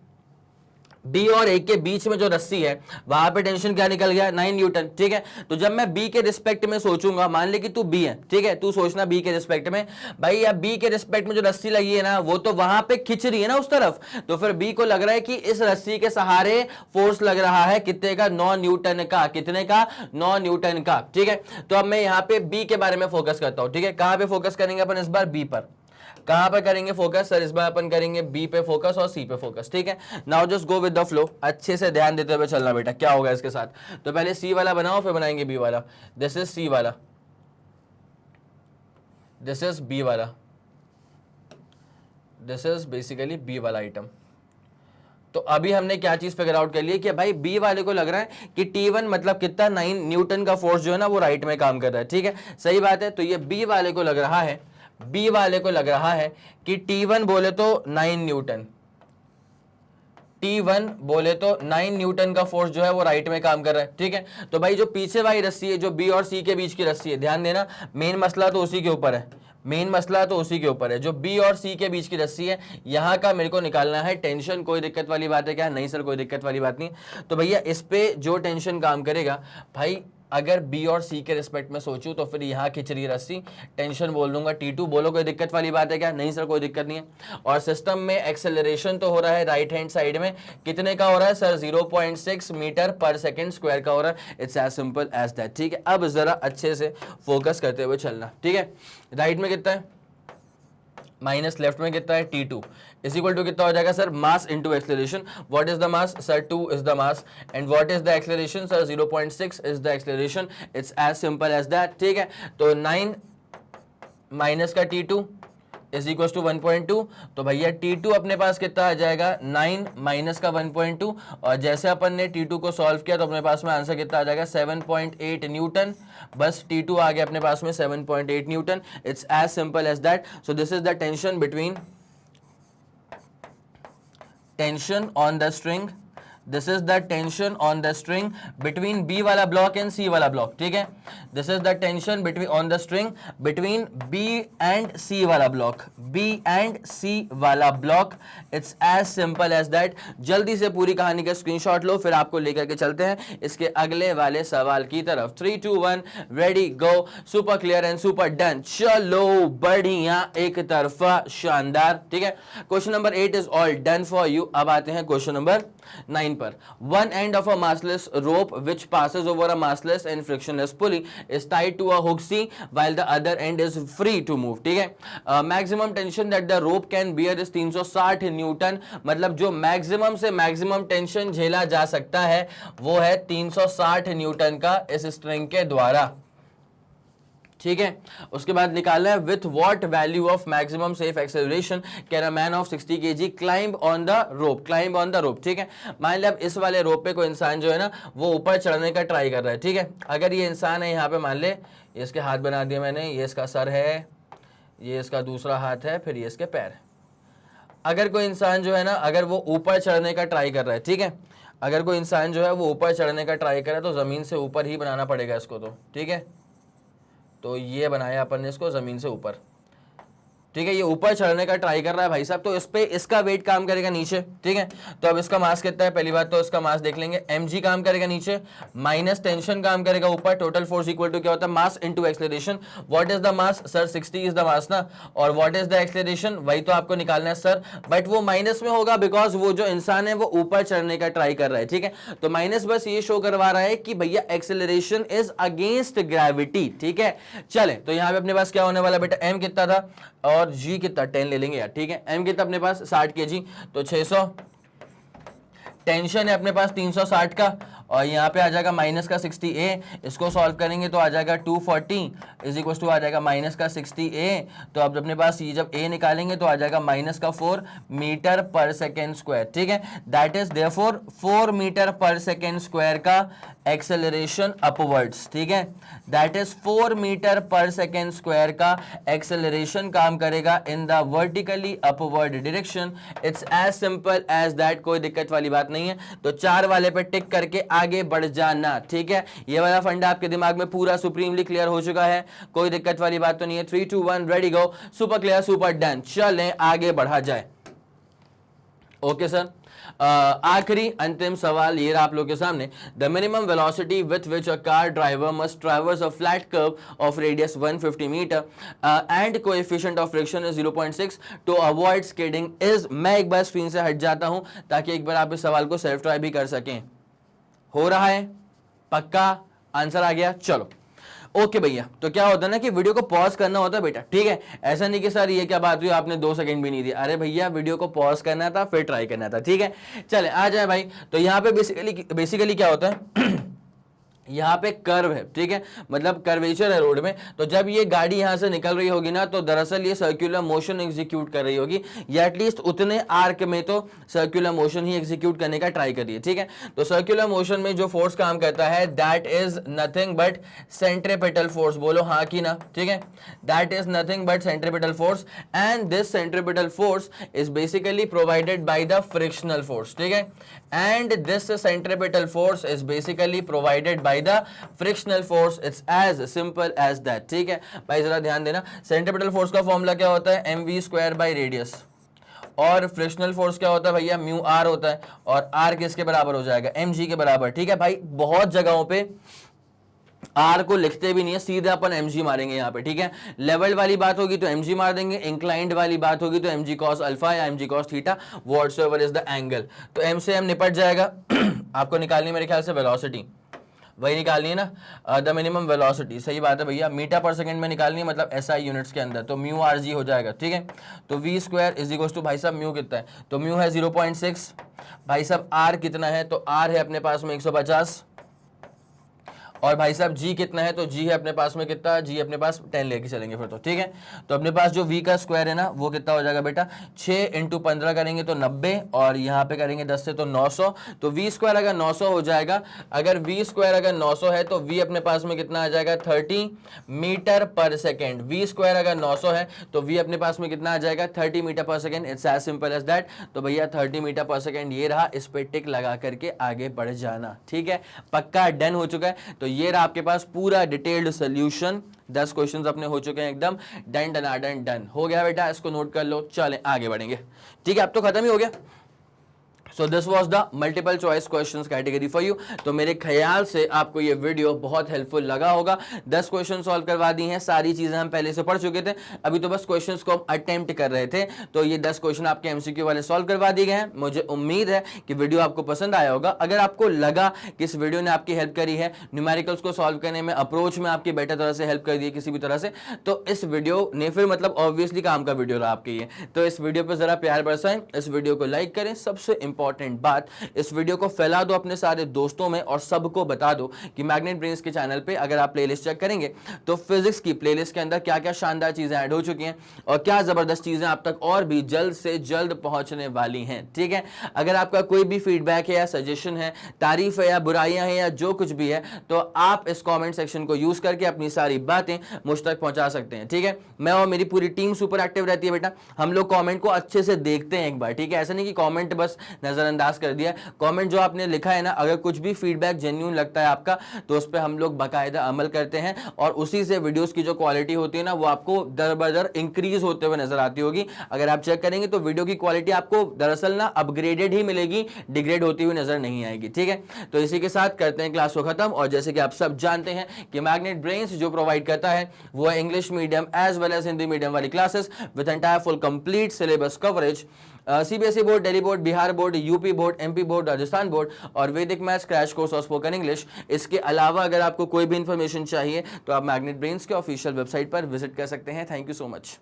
बी और ए के बीच में जो रस्सी है वहां पे टेंशन क्या निकल गया? 9 न्यूटन। ठीक है, तो जब मैं बी के रिस्पेक्ट में सोचूंगा, मान ले कि तू बी है, ठीक है, तू सोचना बी के रिस्पेक्ट में, भाई अब बी के रिस्पेक्ट में जो रस्सी लगी है ना वो तो वहां पे खिंच रही है ना उस तरफ, तो फिर बी को लग रहा है कि इस रस्सी के सहारे फोर्स लग रहा है कितने का? 9 न्यूटन का। कितने का? 9 न्यूटन का। ठीक है, तो अब मैं यहाँ पे बी के बारे में फोकस करता हूं। ठीक है, कहां पे फोकस करेंगे अपन इस बार? बी पर। कहां पर करेंगे फोकस? सर इस बार अपन करेंगे बी पे फोकस और सी पे फोकस। ठीक है, now just go with the flow, अच्छे से ध्यान देते हुए चलना बेटा क्या होगा इसके साथ। तो पहले सी वाला बनाओ फिर बनाएंगे बी वाला। दिस इज सी वाला, दिस इज बी वाला, दिस इज बेसिकली बी वाला आइटम। तो अभी हमने क्या चीज फिगर आउट कर ली कि भाई बी वाले को लग रहा है कि T1 मतलब कितना 9 न्यूटन का फोर्स जो है ना वो राइट में काम कर रहा है, ठीक है, सही बात है। तो ये बी वाले को लग रहा है, बी वाले को लग रहा है कि T1 बोले तो 9 न्यूटन, T1 बोले तो 9 न्यूटन का फोर्स जो है वो राइट में काम कर रहा है, ठीक है। तो भाई जो पीछे वाली रस्सी है, जो बी और सी के बीच की रस्सी है, ध्यान देना मेन मसला तो उसी के ऊपर है, मेन मसला तो उसी के ऊपर है, जो बी और सी के बीच की रस्सी है, यहां का मेरे को निकालना है टेंशन। कोई दिक्कत वाली बात है क्या? नहीं सर कोई दिक्कत वाली बात नहीं। तो भैया इस पे जो टेंशन काम करेगा भाई, अगर बी और सी के रिस्पेक्ट में सोचूं तो फिर यहाँ खिंच रही रस्सी, टेंशन बोल दूंगा T2। बोलो कोई दिक्कत वाली बात है क्या? नहीं सर कोई दिक्कत नहीं है। और सिस्टम में एक्सेलरेशन तो हो रहा है राइट हैंड साइड में, कितने का हो रहा है सर? 0.6 मीटर पर सेकेंड स्क्वायर का हो रहा है। It's as simple as that, ठीक है। अब जरा अच्छे से फोकस करते हुए चलना, ठीक है। राइट में कितना है माइनस, लेफ्ट में कितना है T2 इज इक्वल टू कितना हो जाएगा sir? Mass into acceleration. What is the mass sir? 2 is the mass. And what is the acceleration sir? 0.6 is the acceleration. It's as simple as that, ठीक है। तो 9 minus का T2 is equal to 1.2। तो भैया T2 अपने पास कितना आ जाएगा? 9 minus का 1.2। और जैसे अपन ने T2 को सॉल्व किया तो अपने पास में आंसर कितना आ जाएगा? 7.8 न्यूटन। बस T2 आ गया अपने पास में 7.8 newton. It's as simple as that. So this is the tension between, tension on the string, this is the tension on the string between B वाला ब्लॉक एंड सी वाला block, ठीक है। This is the tension between on the string between B and C वाला block, B and C वाला block. It's as simple as that. जल्दी से पूरी कहानी का स्क्रीनशॉट लो, फिर आपको लेकर के चलते हैं इसके अगले वाले सवाल की तरफ। 3 2 1 ready go. Super clear and super done. चलो बढ़िया, एक तरफा शानदार, ठीक है। Question number 8 is all done for you. अब आते हैं क्वेश्चन नंबर 9 पर। One end of a massless rope which passes over a massless and frictionless pulley is tied to a hook C while the other end is free to move, ठीक है। Maximum tension that the rope can bear is 360 Newton. मतलब जो maximum से maximum tension झेला जा सकता है वो है 360 न्यूटन का इस स्ट्रिंग के द्वारा, ठीक है। उसके बाद निकालना है with what value of maximum safe acceleration can a man of 60 kg climb on the rope, climb on the rope, ठीक है। मान लिया अब इस वाले रोप पे कोई इंसान जो है ना वो ऊपर चढ़ने का ट्राई कर रहा है, ठीक है। अगर ये इंसान है यहाँ पे, मान ले ये इसके हाथ बना दिए मैंने, ये इसका सर है, ये इसका दूसरा हाथ है, फिर ये इसके पैर है। अगर कोई इंसान जो है ना अगर वो ऊपर चढ़ने का ट्राई कर रहा है, ठीक है, अगर कोई इंसान जो है वो ऊपर चढ़ने का ट्राई कर रहा है तो जमीन से ऊपर ही बनाना पड़ेगा इसको, तो ठीक है। तो ये बनाया अपन ने इसको जमीन से ऊपर, ठीक है। ये ऊपर चढ़ने का ट्राई कर रहा है भाई साहब, तो इस पे इसका वेट काम करेगा नीचे, ठीक है। तो अब इसका मास कितना है? पहली बात तो इसका मास देख लेंगे, mg काम करेगा नीचे, माइनस टेंशन काम करेगा ऊपर। टोटल फोर्स इक्वल टू क्या होता है? Mass into acceleration. What is the mass sir? 60 is the मास ना। और व्हाट इज द एक्सेलरेशन? वही तो आपको निकालना है सर, बट वो माइनस में होगा बिकॉज वो जो इंसान है वो ऊपर चढ़ने का ट्राई कर रहा है, ठीक है। तो माइनस बस ये शो करवा रहा है कि भैया एक्सेलरेशन इज अगेंस्ट ग्रेविटी, ठीक है। चले तो यहाँ पे अपने पास क्या होने वाला बेटा? m कितना था और g कितना? 10 ले लेंगे यार, ठीक है। m कितना अपने पास? 60 kg, तो 600। टेंशन है अपने पास 360 का, और यहाँ पे आ जाएगा माइनस का 60a। इसको सॉल्व करेंगे तो आ जाएगा 240 इज इक्वल टू आ जाएगा माइनस का 60a। तो अब अपने पास ये जब a निकालेंगे तो आ जाएगा माइनस का 4 मीटर पर सेकेंड स्क्वायर, ठीक है। दैट इज देयरफॉर 4 मीटर पर सेकेंड स्क्वायर का एक्सेलरेशन अपवर्ड्स, ठीक है। दैट इज 4 मीटर पर सेकेंड स्क्वायर का एक्सेलरेशन काम करेगा in the vertically upward direction. It's as simple as that, कोई दिक्कत वाली बात नहीं है। तो 4 वाले पे टिक करके आगे बढ़ जाना, ठीक है। ये वाला फंडा आपके दिमाग में पूरा सुप्रीमली क्लियर हो चुका है, कोई दिक्कत वाली बात तो नहीं है। 3 2 1 ready go. Super clear, super done. चलें आगे बढ़ा जाए। Okay sir. आखिरी अंतिम सवाल ये रहा आप लोग के सामने। The minimum velocity with which a car driver must traverse a flat curve of radius 150 meter and coefficient of friction is 0.6 to avoid skidding is. मैं एक बार स्क्रीन से हट जाता हूं ताकि एक बार आप इस सवाल को सेल्फ ट्राई भी कर सकें। हो रहा है? पक्का आंसर आ गया? चलो ओके भैया। तो क्या होता है ना कि वीडियो को पॉज करना होता है बेटा, ठीक है। ऐसा नहीं कि सर ये क्या बात हुई आपने 2 सेकंड भी नहीं दिया। अरे भैया वीडियो को पॉज करना था फिर ट्राई करना था, ठीक है। चले आ जाए भाई। तो यहाँ पे बेसिकली क्या होता है यहाँ पे कर्व है, ठीक है, मतलब कर्वेचर है रोड में, तो जब ये गाड़ी यहाँ से निकल रही होगी ना तो दरअसल ये सर्कुलर मोशन एग्जीक्यूट कर रही होगी, या एटलीस्ट उतने आर्क में तो सर्कुलर मोशन ही एग्जीक्यूट करने का ट्राई करिए, ठीक है। तो सर्कुलर मोशन में जो फोर्स काम करता है that is nothing but centripetal force, बोलो हाँ कि ना, ठीक है, that is nothing but centripetal force, and this centripetal force is basically provided by the frictional force, ठीक है, and this centripetal force is basically provided by the frictional force, it's as simple as that, ठीक है। भाई जरा ध्यान देना, centripetal force का formula क्या होता है, mv स्क्वायर बाय रेडियस, और फ्रिक्शनल फोर्स क्या होता है भैया, म्यू आर होता है, और आर किसके बराबर हो जाएगा, mg के बराबर, ठीक है। भाई बहुत जगहों पे आर को लिखते भी नहीं है, सीधे अपन mg मारेंगे यहाँ पे, ठीक है। लेवल वाली बात होगी तो mg मार देंगे, इंक्लाइंड वाली बात होगी तो mg cos अल्फा या mg cos theta, whatsoever is the angle, तो m से m निपट जाएगा। आपको निकालनी मेरे ख्याल से वेलोसिटी, वही निकालनी है ना, द मिनिमम वेलोसिटी, सही बात है भैया, मीटर पर सेकंड में निकालनी है, मतलब SI यूनिट्स के अंदर, तो म्यू आर जी हो जाएगा, ठीक है। तो v square is equal to, भाई साहब म्यू कितना है, तो म्यू है 0.6, भाई साहब आर कितना है, तो आर है अपने पास में 150, और भाई साहब जी कितना है, तो जी है अपने पास में कितना, जी अपने पास 10 लेके चलेंगे फिर तो, ठीक है। तो अपने पास जो v का स्क्वायर है ना वो कितना हो जाएगा बेटा, 6 × 15 करेंगे तो 90, और यहाँ पे करेंगे 10 से तो 900, तो v स्क्वायर अगर 900 हो जाएगा, अगर v स्क्वायर अगर 900 है तो v अपने पास में कितना आ जाएगा, 30 मीटर पर सेकेंड, v स्क्वायर अगर 900 है तो v अपने पास में कितना आ जाएगा, 30 मीटर पर second, it's as simple as that. तो भैया 30 मीटर पर सेकेंड ये रहा, इस पे टिक लगा करके आगे बढ़ जाना, ठीक है, पक्का डन हो चुका है। तो ये रहा आपके पास पूरा डिटेल्ड सोल्यूशन, 10 क्वेश्चंस अपने हो चुके हैं एकदम डन डन डन हो गया बेटा, इसको नोट कर लो, चलें आगे बढ़ेंगे, ठीक है, अब तो खत्म ही हो गया। So this was the multiple choice questions category for you. तो मेरे ख्याल से आपको ये वीडियो बहुत हेल्पफुल लगा होगा, 10 क्वेश्चन सॉल्व करवा दी हैं, सारी चीजें हम पहले से पढ़ चुके थे, अभी तो बस क्वेश्चंस को हम अटेम्प्ट कर रहे थे, तो ये 10 क्वेश्चन आपके MCQ वाले सॉल्व करवा दिए गए हैं। मुझे उम्मीद है कि वीडियो आपको पसंद आया होगा। अगर आपको लगा कि इस वीडियो ने आपकी हेल्प करी है, न्यूमेरिकल्स को सॉल्व करने में, अप्रोच में आपकी बेटर तरह से हेल्प कर दी है किसी भी तरह से, तो इस वीडियो ने फिर मतलब ऑब्वियसली काम का वीडियो रहा आपके लिए, तो इस वीडियो पर जरा प्यार बरसाएं, इस वीडियो को लाइक करें, सबसे इंपॉर्टेंट बात इस वीडियो को फैला दो अपने सारे दोस्तों में, और सबको बता दो कि मैग्नेट ब्रेन्स के चैनल पे अगर आप प्लेलिस्ट चेक करेंगे तो फिजिक्स की प्लेलिस्ट के अंदर क्या क्या शानदार चीजें ऐड हो चुकी हैं और क्या जबरदस्त चीजें आप तक और भी जल्द से जल्द पहुंचने वाली हैं, ठीक है। अगर आपका कोई भी फीडबैक है या सजेशन है, तारीफ है या बुराइयां हैं या जो कुछ भी है, तो आप इस कॉमेंट सेक्शन को यूज करके अपनी सारी बातें मुझ तक पहुंचा सकते हैं, ठीक है। मैं और मेरी पूरी टीम सुपर एक्टिव रहती है बेटा, हम लोग कॉमेंट को अच्छे से देखते हैं एक बार, ठीक है, ऐसा नहीं कि कॉमेंट बस नजरअंदाज कर दिया। कमेंट जो आपने लिखा है ना, अगर कुछ भी फीडबैक जेन्युइन लगता है आपका तो उस पर हम लोग बाकायदा अमल करते हैं, और उसी से वीडियोस की जो क्वालिटी होती है ना वो आपको दर बदर इंक्रीज होते हुए नजर आती होगी। अगर आप चेक करेंगे तो वीडियो की क्वालिटी आपको दरअसल ना अपग्रेडेड ही मिलेगी, डिग्रेड होती हुई नजर नहीं आएगी, ठीक है। तो इसी के साथ करते हैं क्लास को खत्म, और जैसे कि आप सब जानते हैं कि मैग्नेट ब्रेन्स जो प्रोवाइड करता है वो है English medium as well as Hindi medium वाली classes with entire full complete syllabus coverage, CBSE board, Delhi board, Bihar board, UP board, MP board, Rajasthan board, और वैदिक मैथ्स क्रैश कोर्स और स्पोकन इंग्लिश। इसके अलावा अगर आपको कोई भी इंफॉर्मेशन चाहिए तो आप मैग्नेट ब्रेन्स के ऑफिशियल वेबसाइट पर विजिट कर सकते हैं। Thank you so much.